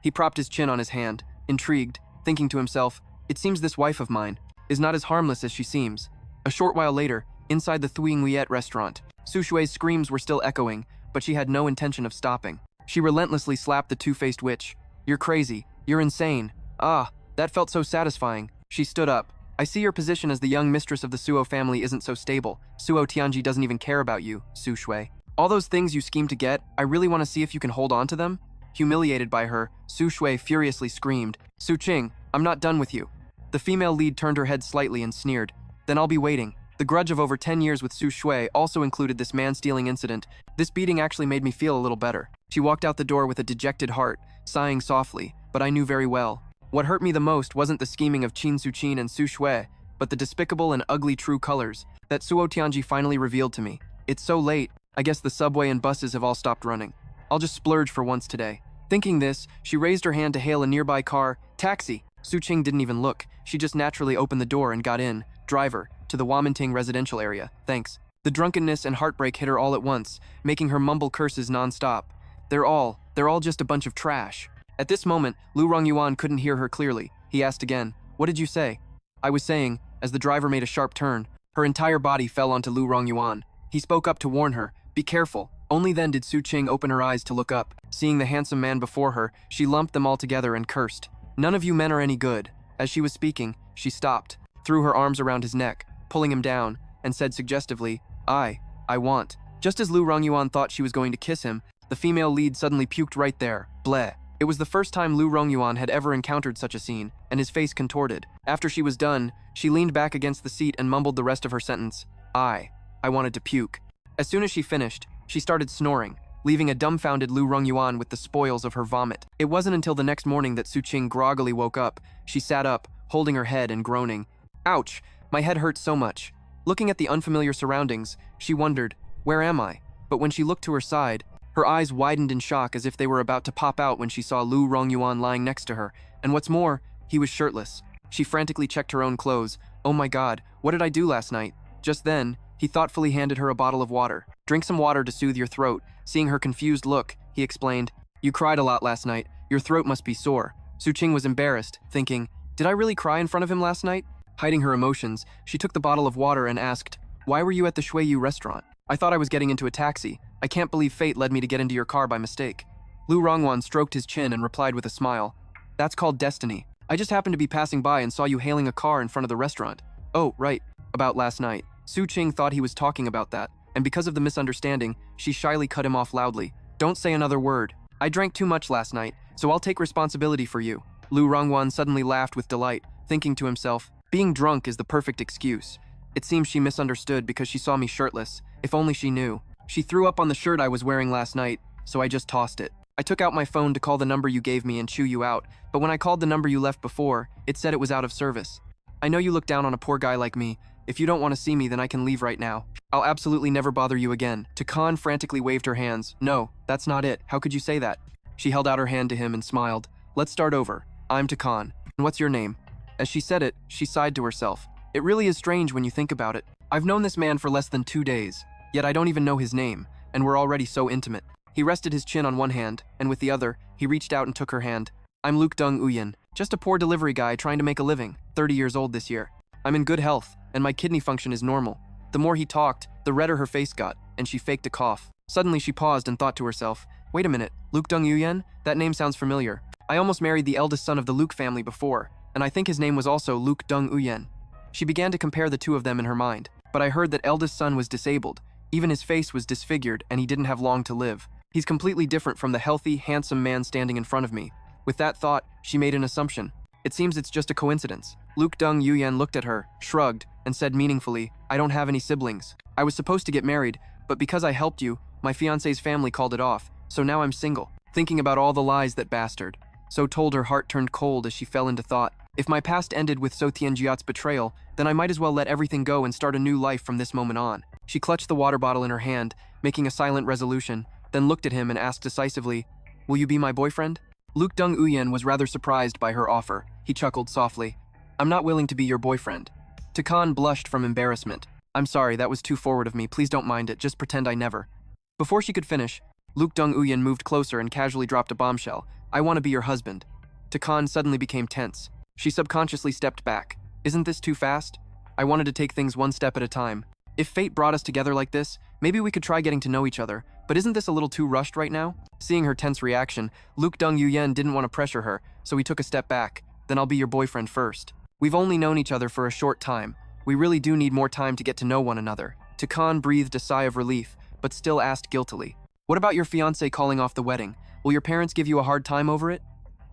He propped his chin on his hand, intrigued, thinking to himself, it seems this wife of mine is not as harmless as she seems. A short while later, inside the Thuy Nguyet restaurant, Su Shui's screams were still echoing, but she had no intention of stopping. She relentlessly slapped the two-faced witch. You're crazy. You're insane. Ah, that felt so satisfying. She stood up. I see your position as the young mistress of the Suo family isn't so stable. Suo Tianji doesn't even care about you, Su Shui. All those things you schemed to get, I really want to see if you can hold on to them? Humiliated by her, Su Shui furiously screamed, Su Qing, I'm not done with you. The female lead turned her head slightly and sneered. Then I'll be waiting. The grudge of over 10 years with Su Shui also included this man-stealing incident. This beating actually made me feel a little better. She walked out the door with a dejected heart, sighing softly, but I knew very well. What hurt me the most wasn't the scheming of Qin Suqin and Su Shui, but the despicable and ugly true colors that Suo Tianji finally revealed to me. It's so late, I guess the subway and buses have all stopped running. I'll just splurge for once today. Thinking this, she raised her hand to hail a nearby car. Taxi! Su Qing didn't even look. She just naturally opened the door and got in. Driver, to the Waminting residential area. Thanks. The drunkenness and heartbreak hit her all at once, making her mumble curses non-stop. They're all just a bunch of trash. At this moment, Lu Rongyuan couldn't hear her clearly. He asked again, "What did you say?" "I was saying," as the driver made a sharp turn. Her entire body fell onto Lu Rongyuan. He spoke up to warn her, "Be careful." Only then did Su Qing open her eyes to look up. Seeing the handsome man before her, she lumped them all together and cursed. "None of you men are any good." As she was speaking, she stopped, threw her arms around his neck, pulling him down, and said suggestively, I want." Just as Lu Rongyuan thought she was going to kiss him, the female lead suddenly puked right there. Bleh. It was the first time Lu Rongyuan had ever encountered such a scene, and his face contorted. After she was done, she leaned back against the seat and mumbled the rest of her sentence. I wanted to puke." As soon as she finished, she started snoring, leaving a dumbfounded Lu Rongyuan with the spoils of her vomit. It wasn't until the next morning that Su Qing groggily woke up. She sat up, holding her head and groaning. "Ouch, my head hurts so much." Looking at the unfamiliar surroundings, she wondered, "Where am I?" But when she looked to her side, her eyes widened in shock as if they were about to pop out when she saw Lu Rongyuan lying next to her, and what's more, he was shirtless. She frantically checked her own clothes. "Oh my god, what did I do last night?" Just then, he thoughtfully handed her a bottle of water. "Drink some water to soothe your throat." Seeing her confused look, he explained, "You cried a lot last night. Your throat must be sore." Su Qing was embarrassed, thinking, "Did I really cry in front of him last night?" Hiding her emotions, she took the bottle of water and asked, "Why were you at the Shuiyu restaurant?" "I thought I was getting into a taxi. I can't believe fate led me to get into your car by mistake." Lu Rongwan stroked his chin and replied with a smile, "That's called destiny. I just happened to be passing by and saw you hailing a car in front of the restaurant." "Oh, right. About last night." Su Qing thought he was talking about that, and because of the misunderstanding, she shyly cut him off loudly. "Don't say another word. I drank too much last night, so I'll take responsibility for you." Lu Rongwan suddenly laughed with delight, thinking to himself, "Being drunk is the perfect excuse." It seems she misunderstood because she saw me shirtless. If only she knew. "She threw up on the shirt I was wearing last night, so I just tossed it. I took out my phone to call the number you gave me and chew you out, but when I called the number you left before, it said it was out of service. I know you look down on a poor guy like me. If you don't want to see me, then I can leave right now. I'll absolutely never bother you again." Khanh frantically waved her hands. "No, that's not it. How could you say that?" She held out her hand to him and smiled. "Let's start over. I'm Khanh. And what's your name?" As she said it, she sighed to herself. "It really is strange when you think about it. I've known this man for less than 2 days, yet I don't even know his name, and we're already so intimate." He rested his chin on one hand, and with the other, he reached out and took her hand. "I'm Luke Dung Uyen, just a poor delivery guy trying to make a living, 30 years old this year. I'm in good health, and my kidney function is normal." The more he talked, the redder her face got, and she faked a cough. Suddenly she paused and thought to herself, "Wait a minute, Luke Dung Uyen? That name sounds familiar. I almost married the eldest son of the Luke family before, and I think his name was also Luke Dung Uyen." She began to compare the two of them in her mind, but I heard that eldest son was disabled. Even his face was disfigured, and he didn't have long to live. He's completely different from the healthy, handsome man standing in front of me. With that thought, she made an assumption. It seems it's just a coincidence. Luke Dung Uyen looked at her, shrugged, and said meaningfully, "I don't have any siblings. I was supposed to get married, but because I helped you, my fiancé's family called it off, so now I'm single." Thinking about all the lies that bastard. So told her heart turned cold as she fell into thought. If my past ended with So Tianjiat's betrayal, then I might as well let everything go and start a new life from this moment on. She clutched the water bottle in her hand, making a silent resolution, then looked at him and asked decisively, "Will you be my boyfriend?" Luke Dung Uyen was rather surprised by her offer. He chuckled softly. "I'm not willing to be your boyfriend." Khanh blushed from embarrassment. "I'm sorry, that was too forward of me. Please don't mind it. Just pretend I never." Before she could finish, Luke Dung Uyen moved closer and casually dropped a bombshell. "I want to be your husband." Khanh suddenly became tense. She subconsciously stepped back. "Isn't this too fast? I wanted to take things one step at a time. If fate brought us together like this, maybe we could try getting to know each other, but isn't this a little too rushed right now?" Seeing her tense reaction, Luke Dung Uyen didn't want to pressure her, so he took a step back. "Then I'll be your boyfriend first. We've only known each other for a short time. We really do need more time to get to know one another." Khanh breathed a sigh of relief, but still asked guiltily, "What about your fiancé calling off the wedding? Will your parents give you a hard time over it?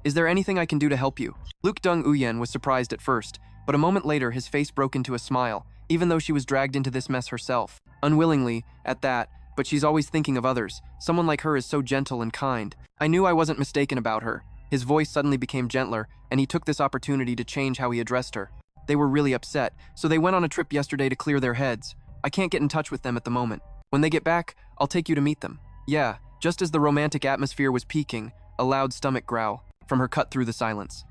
Is there anything I can do to help you?" Luke Dung Uyen was surprised at first, but a moment later his face broke into a smile, even though she was dragged into this mess herself. Unwillingly, at that, but she's always thinking of others. Someone like her is so gentle and kind. "I knew I wasn't mistaken about her." His voice suddenly became gentler, and he took this opportunity to change how he addressed her. "They were really upset, so they went on a trip yesterday to clear their heads. I can't get in touch with them at the moment. When they get back, I'll take you to meet them." "Yeah." Just as the romantic atmosphere was peaking, a loud stomach growl from her cut through the silence.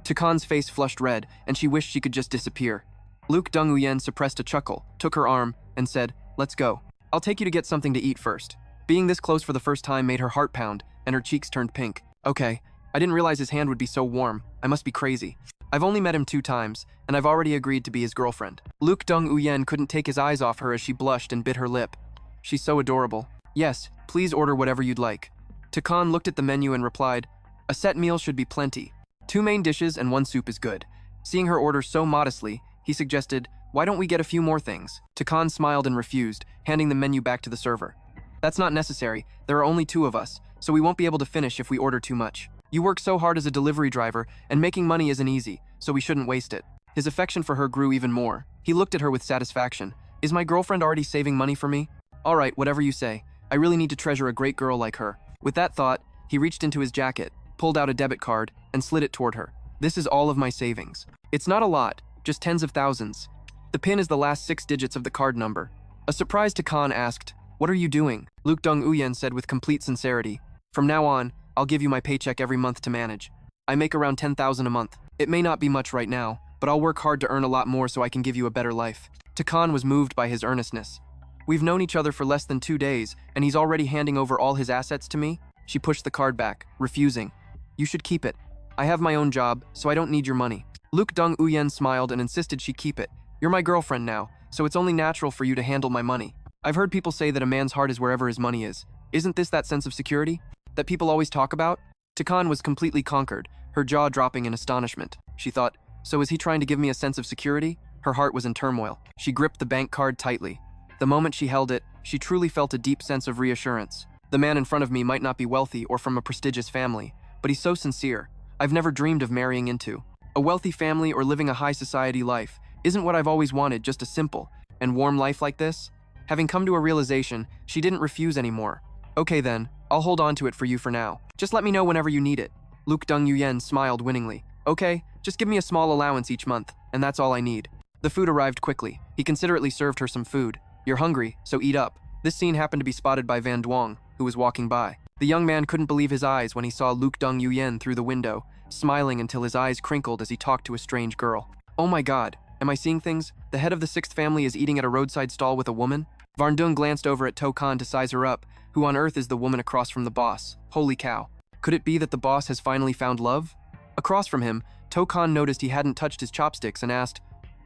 Takan's face flushed red, and she wished she could just disappear. Luke Dong-Uyen suppressed a chuckle, took her arm, and said, "Let's go. I'll take you to get something to eat first." Being this close for the first time made her heart pound, and her cheeks turned pink. Okay, I didn't realize his hand would be so warm. I must be crazy. I've only met him 2 times, and I've already agreed to be his girlfriend. Luke Dong-Uyen couldn't take his eyes off her as she blushed and bit her lip. She's so adorable. Yes, please order whatever you'd like. Takan looked at the menu and replied, "A set meal should be plenty. 2 main dishes and 1 soup is good." Seeing her order so modestly, he suggested, "Why don't we get a few more things?" Takan smiled and refused, handing the menu back to the server. "That's not necessary. There are only 2 of us, so we won't be able to finish if we order too much. You work so hard as a delivery driver, and making money isn't easy, so we shouldn't waste it." His affection for her grew even more. He looked at her with satisfaction. "Is my girlfriend already saving money for me? All right, whatever you say. I really need to treasure a great girl like her." With that thought, he reached into his jacket, pulled out a debit card, and slid it toward her. "This is all of my savings. It's not a lot, just tens of thousands. The PIN is the last 6 digits of the card number." A surprised Takan asked, "What are you doing?" Luke Dong-Uyen said with complete sincerity, "From now on, I'll give you my paycheck every month to manage. I make around 10,000 a month. It may not be much right now, but I'll work hard to earn a lot more so I can give you a better life." Takan was moved by his earnestness. "We've known each other for less than 2 days, and he's already handing over all his assets to me?" She pushed the card back, refusing. "You should keep it. I have my own job, so I don't need your money." Luke Dong-Uyen smiled and insisted she keep it. "You're my girlfriend now, so it's only natural for you to handle my money. I've heard people say that a man's heart is wherever his money is. Isn't this that sense of security that people always talk about?" Takan was completely conquered, her jaw dropping in astonishment. She thought, "So is he trying to give me a sense of security?" Her heart was in turmoil. She gripped the bank card tightly. The moment she held it, she truly felt a deep sense of reassurance. The man in front of me might not be wealthy or from a prestigious family, but he's so sincere. I've never dreamed of marrying into a wealthy family or living a high society life. Isn't what I've always wanted just a simple and warm life like this? Having come to a realization, she didn't refuse anymore. "Okay then, I'll hold on to it for you for now. Just let me know whenever you need it." Luke Dong-Uyen smiled winningly. "Okay, just give me a small allowance each month, and that's all I need." The food arrived quickly. He considerately served her some food. "You're hungry, so eat up." This scene happened to be spotted by Van Duong, who was walking by. The young man couldn't believe his eyes when he saw Luke Dong-Uyen through the window, smiling until his eyes crinkled as he talked to a strange girl. "Oh my god, am I seeing things? The head of the 6th family is eating at a roadside stall with a woman?" Van Duong glanced over at Takan to size her up. Who on earth is the woman across from the boss? Holy cow. Could it be that the boss has finally found love? Across from him, Takan noticed he hadn't touched his chopsticks and asked,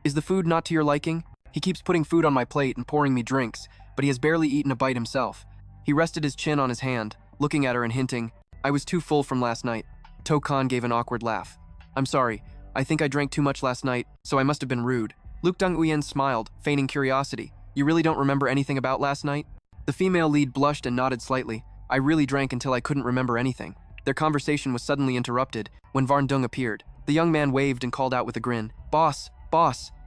"Is the food not to your liking? He keeps putting food on my plate and pouring me drinks, but he has barely eaten a bite himself." He rested his chin on his hand, looking at her and hinting, "I was too full from last night." Takan gave an awkward laugh. "I'm sorry. I think I drank too much last night, so I must have been rude." Luke Dong-Uyen smiled, feigning curiosity. "You really don't remember anything about last night?" The female lead blushed and nodded slightly. "I really drank until I couldn't remember anything." Their conversation was suddenly interrupted when Van Duong appeared. The young man waved and called out with a grin, "Boss,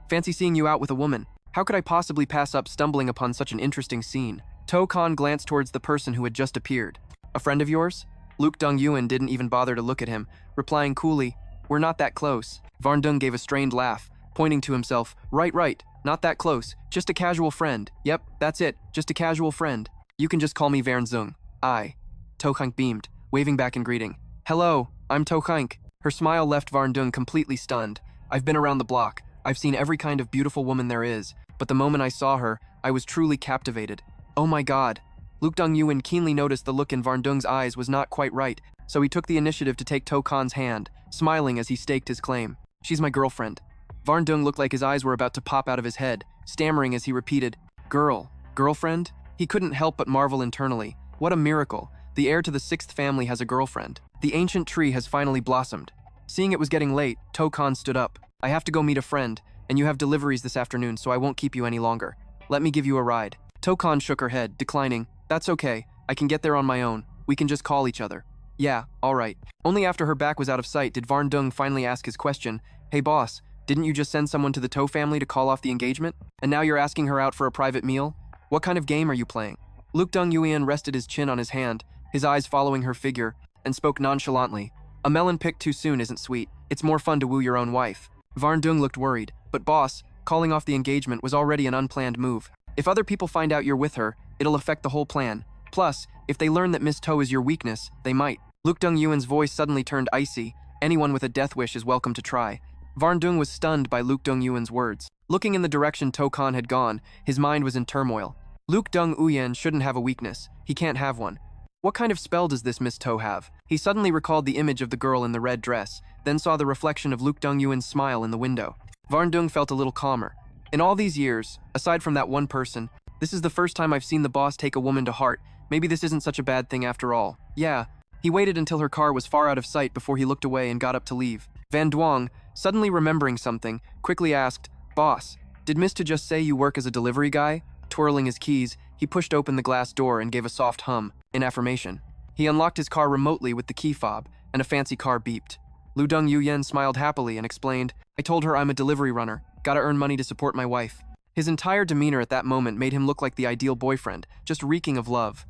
fancy seeing you out with a woman. How could I possibly pass up stumbling upon such an interesting scene?" Takan glanced towards the person who had just appeared. "A friend of yours?" Luke Dong-Uyen didn't even bother to look at him, replying coolly, "We're not that close." Van Duong gave a strained laugh, pointing to himself, Right, not that close, just a casual friend. Yep, that's it, just a casual friend. You can just call me Vern Zung." "I." Takan beamed, waving back in greeting. "Hello, I'm Takan." Her smile left Van Duong completely stunned. "I've been around the block. I've seen every kind of beautiful woman there is, but the moment I saw her, I was truly captivated." "Oh my god." Luke Dong-Uyen keenly noticed the look in Van Duong's eyes was not quite right, so he took the initiative to take Takan's hand, smiling as he staked his claim. "She's my girlfriend." Van Duong looked like his eyes were about to pop out of his head, stammering as he repeated, Girlfriend? He couldn't help but marvel internally. What a miracle. The heir to the 6th family has a girlfriend. The ancient tree has finally blossomed. Seeing it was getting late, Takan stood up. "I have to go meet a friend, and you have deliveries this afternoon, so I won't keep you any longer. Let me give you a ride." Takan shook her head, declining. "That's okay. I can get there on my own. We can just call each other." "Yeah, all right." Only after her back was out of sight did Van Duong finally ask his question. "Hey boss, didn't you just send someone to the To family to call off the engagement? And now you're asking her out for a private meal? What kind of game are you playing?" Luke Dong-Uyen rested his chin on his hand, his eyes following her figure, and spoke nonchalantly. "A melon picked too soon isn't sweet. It's more fun to woo your own wife." Van Duong looked worried, but boss, calling off the engagement was already an unplanned move. If other people find out you're with her, it'll affect the whole plan. Plus, if they learn that Miss To is your weakness, they might. Luke Dong-Yuen's voice suddenly turned icy, Anyone with a death wish is welcome to try. Varndung was stunned by Luke Dong-yuan's words. Looking in the direction To Khan had gone, his mind was in turmoil. Luke Dong-yuan shouldn't have a weakness. He can't have one. What kind of spell does this Miss To have? He suddenly recalled the image of the girl in the red dress, then saw the reflection of Luke Dong-yuan's smile in the window. Varndung felt a little calmer. In all these years, aside from that one person, this is the first time I've seen the boss take a woman to heart. Maybe this isn't such a bad thing after all. Yeah. He waited until her car was far out of sight before he looked away and got up to leave. Van Duong, suddenly remembering something, quickly asked, "Boss, did Miss To just say you work as a delivery guy?" Twirling his keys, he pushed open the glass door and gave a soft hum, in affirmation. He unlocked his car remotely with the key fob, and a fancy car beeped. Lu Dong-yuan smiled happily and explained, "I told her I'm a delivery runner. Gotta earn money to support my wife." His entire demeanor at that moment made him look like the ideal boyfriend, just reeking of love.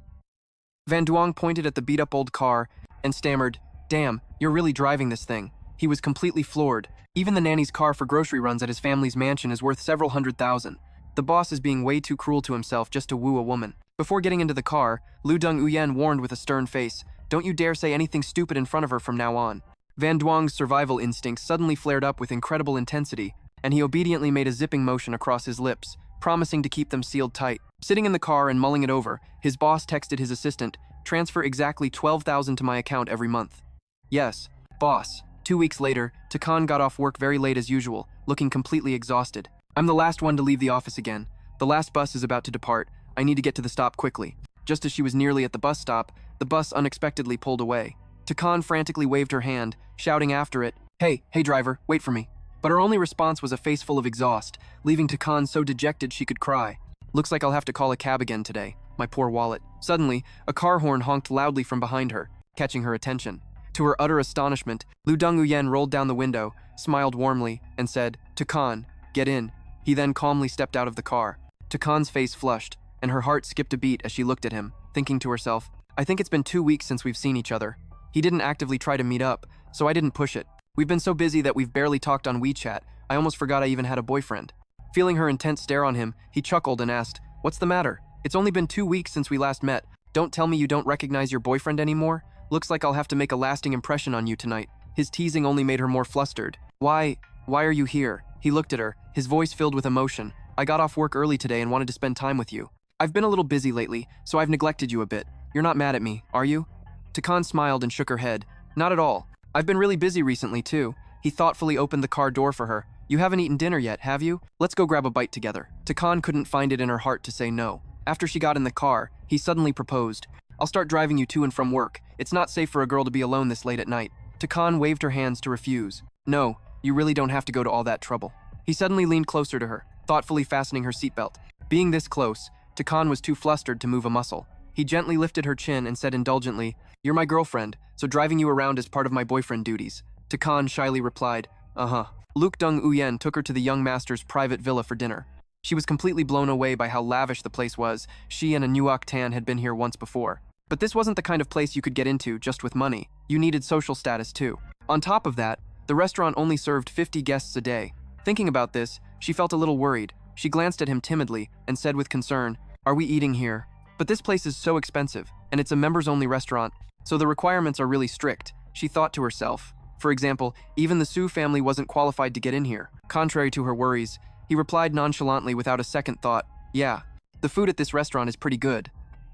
Van Duong pointed at the beat-up old car and stammered, "Damn, you're really driving this thing." He was completely floored. Even the nanny's car for grocery runs at his family's mansion is worth several $100,000. The boss is being way too cruel to himself just to woo a woman. Before getting into the car, Lu Dong-yuan warned with a stern face, "Don't you dare say anything stupid in front of her from now on." Van Duong's survival instincts suddenly flared up with incredible intensity, and he obediently made a zipping motion across his lips, promising to keep them sealed tight. Sitting in the car and mulling it over, his boss texted his assistant, "Transfer exactly $12,000 to my account every month." "Yes, boss." 2 weeks later, To Khan got off work very late as usual, looking completely exhausted. "I'm the last one to leave the office again. The last bus is about to depart. I need to get to the stop quickly." Just as she was nearly at the bus stop, the bus unexpectedly pulled away. To Khan frantically waved her hand, shouting after it, Hey driver, wait for me." But her only response was a face full of exhaust, leaving To Khan so dejected she could cry. "Looks like I'll have to call a cab again today. My poor wallet." Suddenly, a car horn honked loudly from behind her, catching her attention. To her utter astonishment, Lu Dong-yuan rolled down the window, smiled warmly, and said, "To Khan, get in." He then calmly stepped out of the car. To Khan's face flushed, and her heart skipped a beat as she looked at him, thinking to herself, "I think it's been 2 weeks since we've seen each other. He didn't actively try to meet up, so I didn't push it. We've been so busy that we've barely talked on WeChat. I almost forgot I even had a boyfriend." Feeling her intense stare on him, he chuckled and asked, "What's the matter? It's only been 2 weeks since we last met. Don't tell me you don't recognize your boyfriend anymore? Looks like I'll have to make a lasting impression on you tonight." His teasing only made her more flustered. Why are you here?" He looked at her, his voice filled with emotion. "I got off work early today and wanted to spend time with you. I've been a little busy lately, so I've neglected you a bit. You're not mad at me, are you?" Takan smiled and shook her head. "Not at all. I've been really busy recently, too." He thoughtfully opened the car door for her. "You haven't eaten dinner yet, have you? Let's go grab a bite together." Takan couldn't find it in her heart to say no. After she got in the car, he suddenly proposed, "I'll start driving you to and from work. It's not safe for a girl to be alone this late at night." Takan waved her hands to refuse. "No, you really don't have to go to all that trouble." He suddenly leaned closer to her, thoughtfully fastening her seatbelt. Being this close, Takan was too flustered to move a muscle. He gently lifted her chin and said indulgently, "You're my girlfriend, so driving you around is part of my boyfriend duties." Takan shyly replied, "Uh-huh." Luke Dong-yuan took her to the young master's private villa for dinner. She was completely blown away by how lavish the place was. She and a Nuoc Tan had been here once before. But this wasn't the kind of place you could get into just with money. You needed social status too. On top of that, the restaurant only served 50 guests a day. Thinking about this, she felt a little worried. She glanced at him timidly and said with concern, "Are we eating here? But this place is so expensive, and it's a members-only restaurant, so the requirements are really strict," she thought to herself. For example, even the Su family wasn't qualified to get in here. Contrary to her worries, he replied nonchalantly without a second thought, "Yeah, the food at this restaurant is pretty good."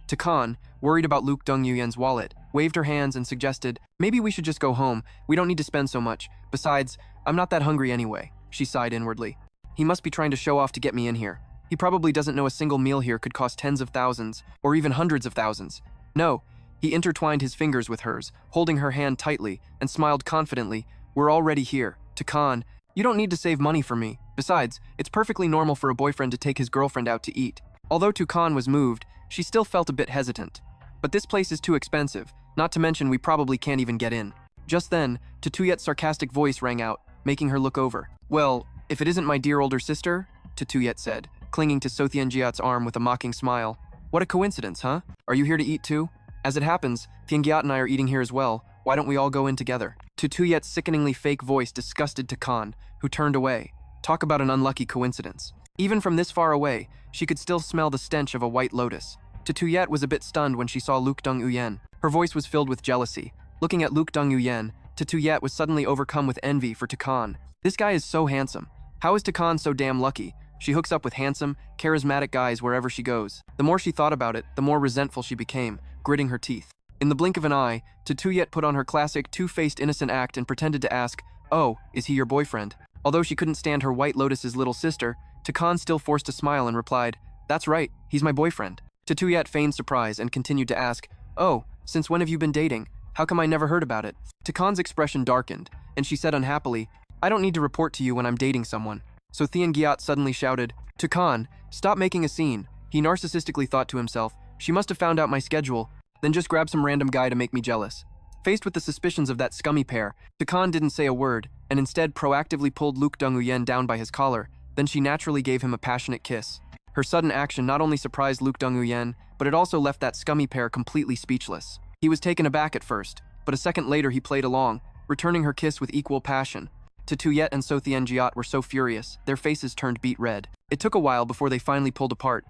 Takan, worried about Luke Dong-yuan's wallet, waved her hands and suggested, "Maybe we should just go home. We don't need to spend so much. Besides, I'm not that hungry anyway." She sighed inwardly. "He must be trying to show off to get me in here. He probably doesn't know a single meal here could cost tens of thousands, or even hundreds of thousands." No, he intertwined his fingers with hers, holding her hand tightly, and smiled confidently, "We're already here. Takan, you don't need to save money for me. Besides, it's perfectly normal for a boyfriend to take his girlfriend out to eat." Although Tukan was moved, she still felt a bit hesitant. "But this place is too expensive, not to mention we probably can't even get in." Just then, Tutuyet's sarcastic voice rang out, making her look over. "Well, if it isn't my dear older sister," Tutuyet said, clinging to So Tianjiat's arm with a mocking smile. "What a coincidence, huh? Are you here to eat too? As it happens, Tianjiat and I are eating here as well. Why don't we all go in together?" Tutuyet's sickeningly fake voice disgusted Takan, who turned away. Talk about an unlucky coincidence. Even from this far away, she could still smell the stench of a white lotus. Tutuyet was a bit stunned when she saw Luke Dong-yuan. Her voice was filled with jealousy. Looking at Luke Dong-yuan, Tuyet was suddenly overcome with envy for Khanh. This guy is so handsome. How is Khanh so damn lucky? She hooks up with handsome, charismatic guys wherever she goes. The more she thought about it, the more resentful she became, gritting her teeth. In the blink of an eye, Tuyet put on her classic two-faced innocent act and pretended to ask, "Oh, is he your boyfriend?" Although she couldn't stand her White Lotus's little sister, Khanh still forced a smile and replied, "That's right, he's my boyfriend." Tuyet feigned surprise and continued to ask, "Oh, since when have you been dating? How come I never heard about it?" Khan's expression darkened, and she said unhappily, "I don't need to report to you when I'm dating someone." So Giat suddenly shouted, "Khanh, stop making a scene." He narcissistically thought to himself, "She must have found out my schedule, then just grabbed some random guy to make me jealous." Faced with the suspicions of that scummy pair, Khanh didn't say a word, and instead proactively pulled Luke Dong-Uyen down by his collar. Then she naturally gave him a passionate kiss. Her sudden action not only surprised Luke Dong-Uyen, but it also left that scummy pair completely speechless. He was taken aback at first, but a second later he played along, returning her kiss with equal passion. Tuyet and Giat were so furious, their faces turned beet red. It took a while before they finally pulled apart.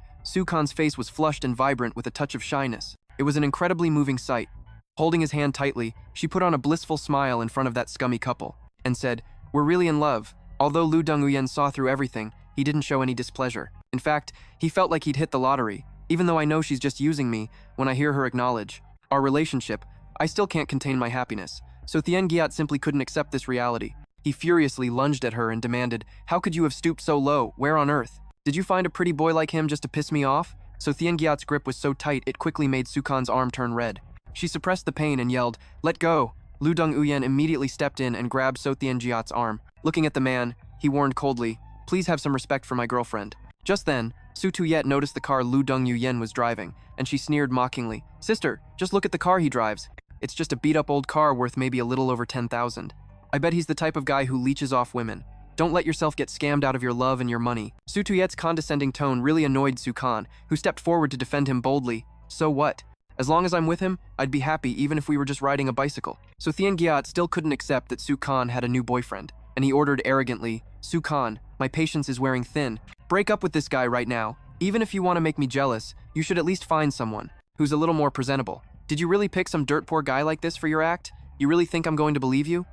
Khan's face was flushed and vibrant with a touch of shyness. It was an incredibly moving sight. Holding his hand tightly, she put on a blissful smile in front of that scummy couple, and said, "We're really in love." Although Lu Dong-Uyen saw through everything, he didn't show any displeasure. In fact, he felt like he'd hit the lottery. Even though I know she's just using me, when I hear her acknowledge our relationship, I still can't contain my happiness. So Giat simply couldn't accept this reality. He furiously lunged at her and demanded, "How could you have stooped so low? Where on earth? Did you find a pretty boy like him just to piss me off?" So Giat's grip was so tight it quickly made Khan's arm turn red. She suppressed the pain and yelled, "Let go!" Lu Dong-Uyen immediately stepped in and grabbed Giat's arm. Looking at the man, he warned coldly, "Please have some respect for my girlfriend." Just then, Tuyet noticed the car Lu Dong-Uyen was driving, and she sneered mockingly, "Sister, just look at the car he drives. It's just a beat-up old car worth maybe a little over 10,000. I bet he's the type of guy who leeches off women. Don't let yourself get scammed out of your love and your money." Tuyet's condescending tone really annoyed Khan, who stepped forward to defend him boldly. "So what? As long as I'm with him, I'd be happy even if we were just riding a bicycle." So Giat still couldn't accept that Khan had a new boyfriend, and he ordered arrogantly, "Khan, my patience is wearing thin. Break up with this guy right now. Even if you want to make me jealous, you should at least find someone who's a little more presentable. Did you really pick some dirt poor guy like this for your act? You really think I'm going to believe you?"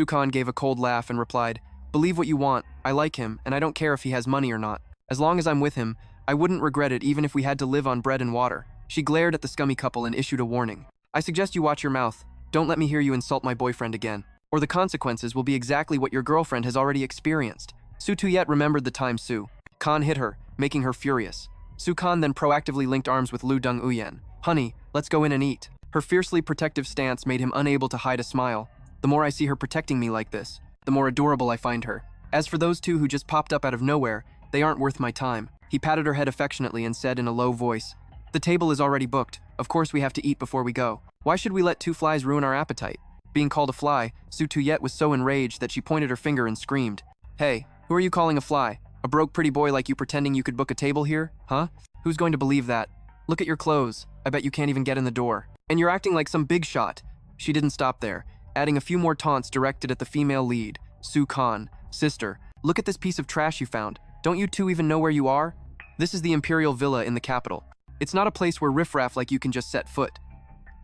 Khan gave a cold laugh and replied, "Believe what you want. I like him, and I don't care if he has money or not. As long as I'm with him, I wouldn't regret it even if we had to live on bread and water." She glared at the scummy couple and issued a warning. "I suggest you watch your mouth. Don't let me hear you insult my boyfriend again, or the consequences will be exactly what your girlfriend has already experienced." Tuyet remembered the time Khan hit her, making her furious. Khan then proactively linked arms with Lu Dong-Uyen. "Honey, let's go in and eat." Her fiercely protective stance made him unable to hide a smile. "The more I see her protecting me like this, the more adorable I find her. As for those two who just popped up out of nowhere, they aren't worth my time." He patted her head affectionately and said in a low voice, "The table is already booked. Of course we have to eat before we go. Why should we let two flies ruin our appetite?" Being called a fly, Tuyet was so enraged that she pointed her finger and screamed, "Hey, who are you calling a fly? A broke pretty boy like you pretending you could book a table here? Huh? Who's going to believe that? Look at your clothes. I bet you can't even get in the door. And you're acting like some big shot." She didn't stop there, adding a few more taunts directed at the female lead, Khan. "Sister, look at this piece of trash you found. Don't you two even know where you are? This is the Imperial Villa in the capital. It's not a place where riffraff like you can just set foot."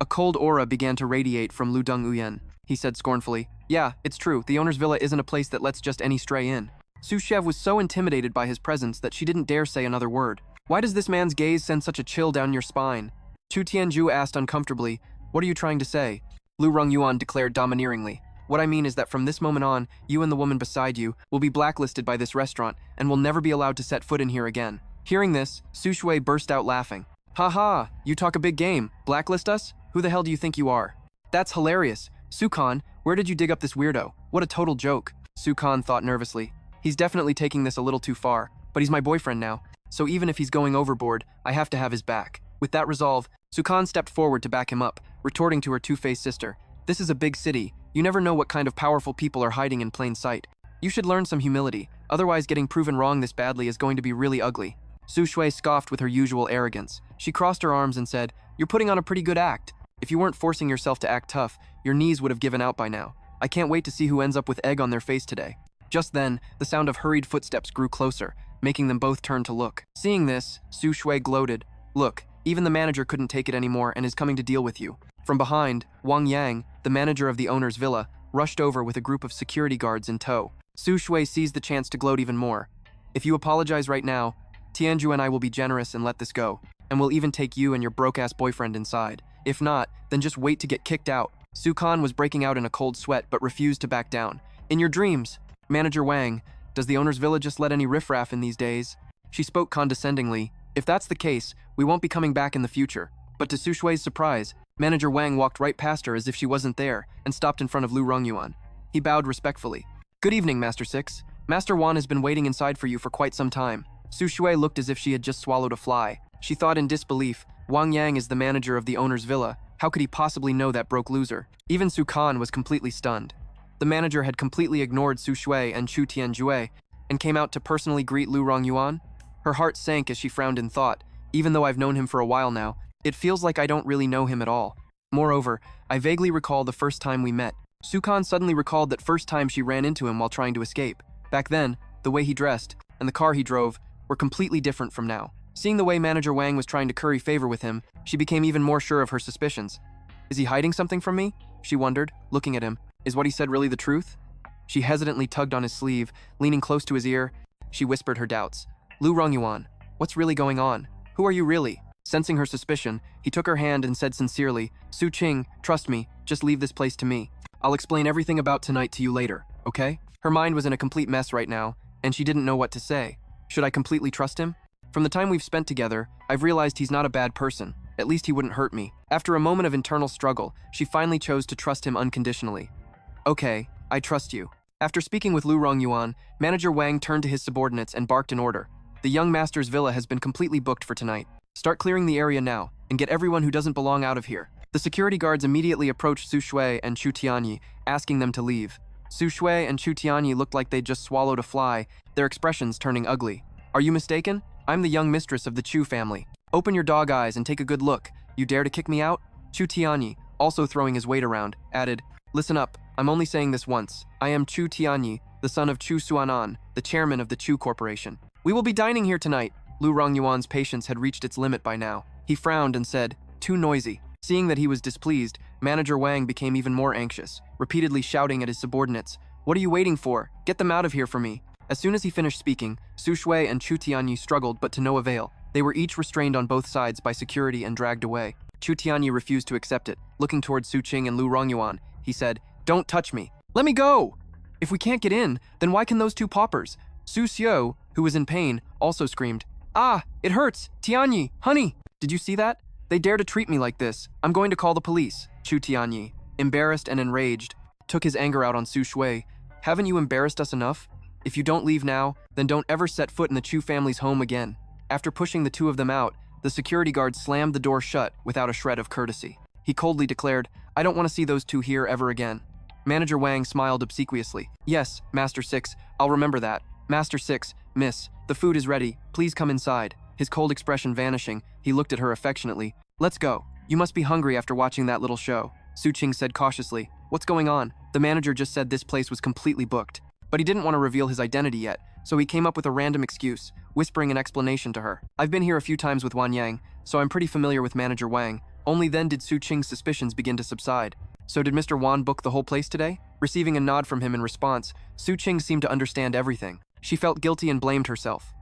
A cold aura began to radiate from Lu Dong-Uyen. He said scornfully, "Yeah, it's true. The owner's villa isn't a place that lets just any stray in." Shev was so intimidated by his presence that she didn't dare say another word. "Why does this man's gaze send such a chill down your spine?" Chu Tianju asked uncomfortably, "What are you trying to say?" Lu Rongyuan declared domineeringly, "What I mean is that from this moment on, you and the woman beside you will be blacklisted by this restaurant and will never be allowed to set foot in here again." Hearing this, Su Shui burst out laughing. "Ha ha, you talk a big game. Blacklist us? Who the hell do you think you are?" "That's hilarious. Khan, where did you dig up this weirdo? What a total joke." Khan thought nervously. "He's definitely taking this a little too far, but he's my boyfriend now, so even if he's going overboard, I have to have his back." With that resolve, Khan stepped forward to back him up, retorting to her two-faced sister, "This is a big city. You never know what kind of powerful people are hiding in plain sight. You should learn some humility, otherwise getting proven wrong this badly is going to be really ugly." Su Shui scoffed with her usual arrogance. She crossed her arms and said, "You're putting on a pretty good act. If you weren't forcing yourself to act tough, your knees would have given out by now. I can't wait to see who ends up with egg on their face today." Just then, the sound of hurried footsteps grew closer, making them both turn to look. Seeing this, Su Shui gloated, "Look, even the manager couldn't take it anymore and is coming to deal with you." From behind, Wang Yang, the manager of the owner's villa, rushed over with a group of security guards in tow. Su Shui seized the chance to gloat even more. If you apologize right now, Tianju and I will be generous and let this go, and we'll even take you and your broke-ass boyfriend inside. If not, then just wait to get kicked out. Su Kan was breaking out in a cold sweat but refused to back down. In your dreams, Manager Wang, does the owner's villa just let any riffraff in these days? She spoke condescendingly. If that's the case, we won't be coming back in the future. But to Su Shui's surprise, Manager Wang walked right past her as if she wasn't there and stopped in front of Lu Rongyuan. He bowed respectfully. Good evening, Master Six. Master Wan has been waiting inside for you for quite some time. Su Shui looked as if she had just swallowed a fly. She thought in disbelief, Wang Yang is the manager of the owner's villa. How could he possibly know that broke loser? Even Su Kan was completely stunned. The manager had completely ignored Su Shui and Chu Tianjue and came out to personally greet Lu Rongyuan. Her heart sank as she frowned in thought. Even though I've known him for a while now, it feels like I don't really know him at all. Moreover, I vaguely recall the first time we met. Su Kan suddenly recalled that first time she ran into him while trying to escape. Back then, the way he dressed and the car he drove were completely different from now. Seeing the way Manager Wang was trying to curry favor with him, she became even more sure of her suspicions. Is he hiding something from me? She wondered, looking at him. Is what he said really the truth? She hesitantly tugged on his sleeve, leaning close to his ear. She whispered her doubts. Lu Rongyuan, what's really going on? Who are you really? Sensing her suspicion, he took her hand and said sincerely, Su Qing, trust me, just leave this place to me. I'll explain everything about tonight to you later, okay? Her mind was in a complete mess right now, and she didn't know what to say. Should I completely trust him? From the time we've spent together, I've realized he's not a bad person. At least he wouldn't hurt me. After a moment of internal struggle, she finally chose to trust him unconditionally. Okay, I trust you. After speaking with Lu Rongyuan, Manager Wang turned to his subordinates and barked an order. The young master's villa has been completely booked for tonight. Start clearing the area now, and get everyone who doesn't belong out of here. The security guards immediately approached Su Shui and Chu Tianyi, asking them to leave. Su Shui and Chu Tianyi looked like they'd just swallowed a fly, their expressions turning ugly. Are you mistaken? I'm the young mistress of the Chu family. Open your dog eyes and take a good look. You dare to kick me out? Chu Tianyi, also throwing his weight around, added, Listen up, I'm only saying this once. I am Chu Tianyi, the son of Chu Suanan, the chairman of the Chu Corporation. We will be dining here tonight. Lu Rongyuan's patience had reached its limit by now. He frowned and said, Too noisy. Seeing that he was displeased, Manager Wang became even more anxious, repeatedly shouting at his subordinates, What are you waiting for? Get them out of here for me. As soon as he finished speaking, Su Shui and Chu Tianyi struggled, but to no avail. They were each restrained on both sides by security and dragged away. Chu Tianyi refused to accept it. Looking towards Su Qing and Lu Rongyuan, he said, Don't touch me. Let me go! If we can't get in, then why can those two paupers? Su Xiu, who was in pain, also screamed, Ah, it hurts! Tianyi, honey! Did you see that? They dare to treat me like this. I'm going to call the police. Chu Tianyi, embarrassed and enraged, took his anger out on Su Shui. Haven't you embarrassed us enough? If you don't leave now, then don't ever set foot in the Chu family's home again. After pushing the two of them out, the security guard slammed the door shut without a shred of courtesy. He coldly declared, I don't want to see those two here ever again. Manager Wang smiled obsequiously. Yes, Master Six, I'll remember that. Master Six, Miss, the food is ready. Please come inside. His cold expression vanishing, he looked at her affectionately. Let's go. You must be hungry after watching that little show. Su Qing said cautiously. What's going on? The manager just said this place was completely booked. But he didn't want to reveal his identity yet, so he came up with a random excuse, whispering an explanation to her. I've been here a few times with Wan Yang, so I'm pretty familiar with Manager Wang. Only then did Su Qing's suspicions begin to subside. So did Mr. Wan book the whole place today? Receiving a nod from him in response, Su Qing seemed to understand everything. She felt guilty and blamed herself.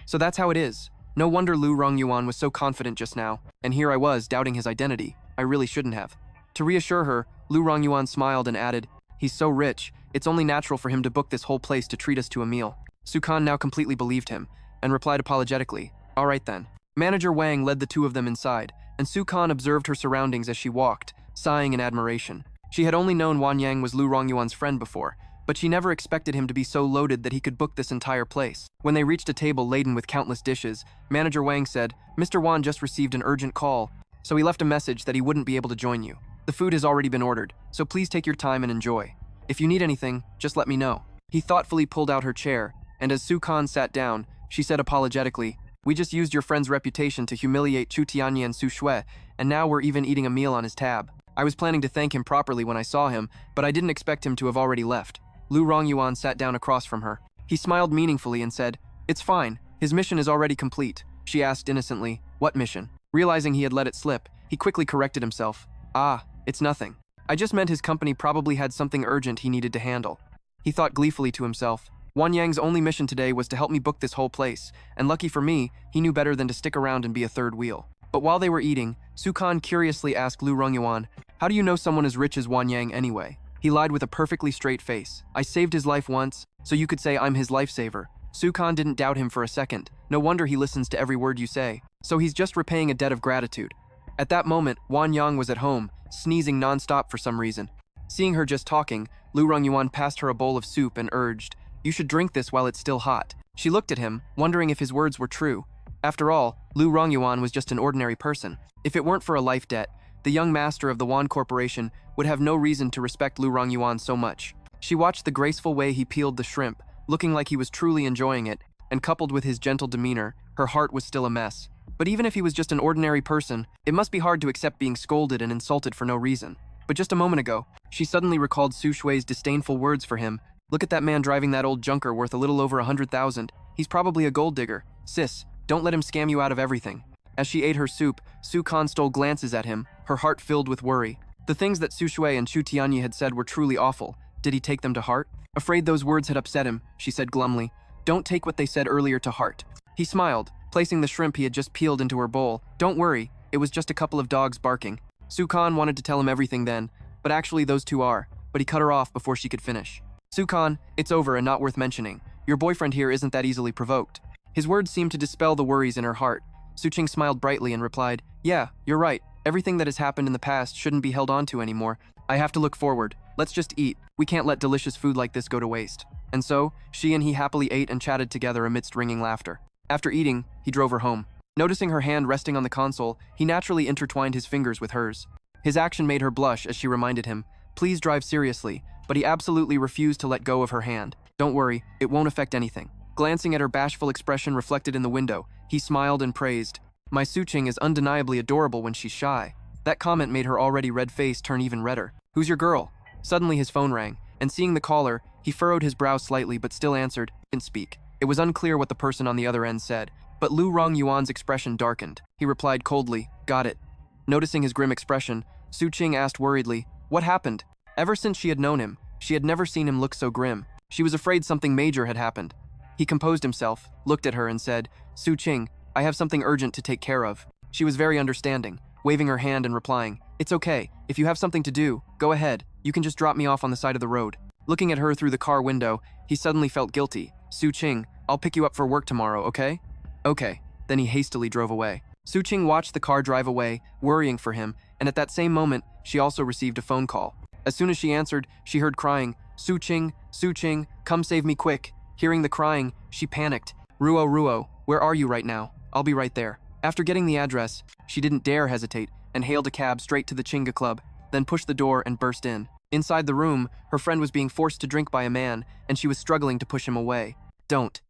So that's how it is. No wonder Lu Rongyuan was so confident just now, and here I was doubting his identity. I really shouldn't have. To reassure her, Lu Rongyuan smiled and added, He's so rich, it's only natural for him to book this whole place to treat us to a meal. Su Kan now completely believed him, and replied apologetically, All right then. Manager Wang led the two of them inside, and Su Kan observed her surroundings as she walked, sighing in admiration. She had only known Wan Yang was Lu Rongyuan's friend before, but she never expected him to be so loaded that he could book this entire place. When they reached a table laden with countless dishes, Manager Wang said, Mr. Wan just received an urgent call, so he left a message that he wouldn't be able to join you. The food has already been ordered, so please take your time and enjoy. If you need anything, just let me know. He thoughtfully pulled out her chair, and as Su Kan sat down, she said apologetically, We just used your friend's reputation to humiliate Chu Tianyi and Su Shui, and now we're even eating a meal on his tab. I was planning to thank him properly when I saw him, but I didn't expect him to have already left. Lu Rongyuan sat down across from her. He smiled meaningfully and said, It's fine. His mission is already complete. She asked innocently, What mission? Realizing he had let it slip, he quickly corrected himself. Ah, it's nothing. I just meant his company probably had something urgent he needed to handle. He thought gleefully to himself. Wanyang's only mission today was to help me book this whole place, and lucky for me, he knew better than to stick around and be a third wheel. But while they were eating, Khan curiously asked Rongyuan, "How do you know someone as rich as Wanyang anyway?" He lied with a perfectly straight face. "I saved his life once, so you could say I'm his lifesaver." Khan didn't doubt him for a second. No wonder he listens to every word you say. So he's just repaying a debt of gratitude. At that moment, Wanyang was at home, sneezing nonstop for some reason. Seeing her just talking, Rongyuan passed her a bowl of soup and urged, "You should drink this while it's still hot." She looked at him, wondering if his words were true. After all, Rongyuan was just an ordinary person. If it weren't for a life debt, the young master of the Wan Corporation would have no reason to respect Rongyuan so much. She watched the graceful way he peeled the shrimp, looking like he was truly enjoying it, and coupled with his gentle demeanor, her heart was still a mess. But even if he was just an ordinary person, it must be hard to accept being scolded and insulted for no reason. But just a moment ago, she suddenly recalled Su Shui's disdainful words for him. "Look at that man driving that old junker worth a little over 100,000. He's probably a gold digger. Sis, don't let him scam you out of everything." As she ate her soup, Khan stole glances at him, her heart filled with worry. The things that Su Shui and Chu Tianyi had said were truly awful. Did he take them to heart? Afraid those words had upset him, she said glumly. "Don't take what they said earlier to heart." He smiled, placing the shrimp he had just peeled into her bowl. "Don't worry, it was just a couple of dogs barking." Khan wanted to tell him everything then, but actually those two are, but he cut her off before she could finish. "Khan, it's over and not worth mentioning. Your boyfriend here isn't that easily provoked." His words seemed to dispel the worries in her heart. Ching smiled brightly and replied, "Yeah, you're right. Everything that has happened in the past shouldn't be held on to anymore. I have to look forward. Let's just eat. We can't let delicious food like this go to waste." And so, she and he happily ate and chatted together amidst ringing laughter. After eating, he drove her home. Noticing her hand resting on the console, he naturally intertwined his fingers with hers. His action made her blush as she reminded him, "Please drive seriously," but he absolutely refused to let go of her hand. "Don't worry, it won't affect anything." Glancing at her bashful expression reflected in the window, he smiled and praised, "My Suching is undeniably adorable when she's shy." That comment made her already red face turn even redder. "Who's your girl?" Suddenly his phone rang, and seeing the caller, he furrowed his brow slightly but still answered, "Didn't speak." It was unclear what the person on the other end said, but Rongyuan's expression darkened. He replied coldly, "Got it." Noticing his grim expression, Suching asked worriedly, "What happened?" Ever since she had known him, she had never seen him look so grim. She was afraid something major had happened. He composed himself, looked at her and said, "Suching, I have something urgent to take care of." She was very understanding, waving her hand and replying, "It's okay. If you have something to do, go ahead. You can just drop me off on the side of the road." Looking at her through the car window, he suddenly felt guilty. "Suching, I'll pick you up for work tomorrow, okay?" "Okay." Then he hastily drove away. Suching watched the car drive away, worrying for him, and at that same moment, she also received a phone call. As soon as she answered, she heard crying, "Suching, Suching, come save me quick." Hearing the crying, she panicked. Ruo, where are you right now? I'll be right there." After getting the address, she didn't dare hesitate and hailed a cab straight to the Chinga Club, then pushed the door and burst in. Inside the room, her friend was being forced to drink by a man, and she was struggling to push him away. "Don't."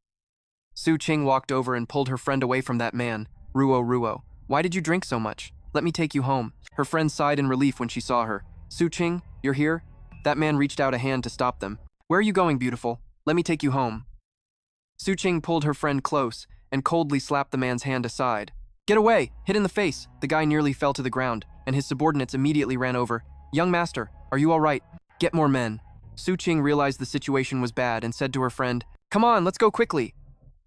Suching walked over and pulled her friend away from that man. Ruo, why did you drink so much? Let me take you home." Her friend sighed in relief when she saw her. "Suching, you're here?" That man reached out a hand to stop them. "Where are you going, beautiful? Let me take you home." Suching pulled her friend close and coldly slapped the man's hand aside. "Get away! Hit in the face!" The guy nearly fell to the ground, and his subordinates immediately ran over. "Young master, are you all right? Get more men." Suching realized the situation was bad and said to her friend, "Come on, let's go quickly."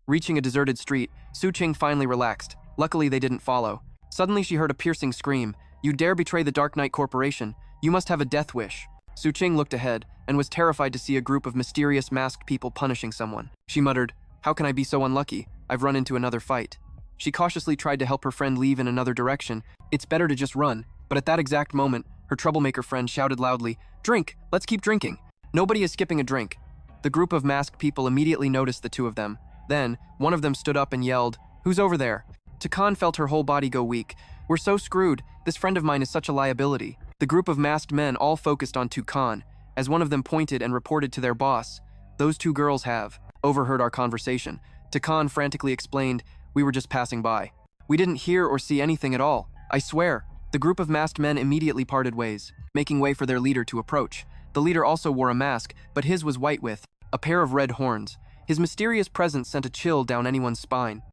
Reaching a deserted street, Suching finally relaxed. Luckily, they didn't follow. Suddenly, she heard a piercing scream. "You dare betray the Dark Knight Corporation? You must have a death wish." Suching looked ahead and was terrified to see a group of mysterious masked people punishing someone. She muttered, "How can I be so unlucky? I've run into another fight." She cautiously tried to help her friend leave in another direction. It's better to just run. But at that exact moment, her troublemaker friend shouted loudly, "Drink! Let's keep drinking! Nobody is skipping a drink." The group of masked people immediately noticed the two of them. Then, one of them stood up and yelled, "Who's over there?" Khan felt her whole body go weak. "We're so screwed. This friend of mine is such a liability." The group of masked men all focused on Khan, as one of them pointed and reported to their boss, "Those two girls have overheard our conversation." Khan frantically explained, "We were just passing by. We didn't hear or see anything at all. I swear." The group of masked men immediately parted ways, making way for their leader to approach. The leader also wore a mask, but his was white with a pair of red horns. His mysterious presence sent a chill down anyone's spine.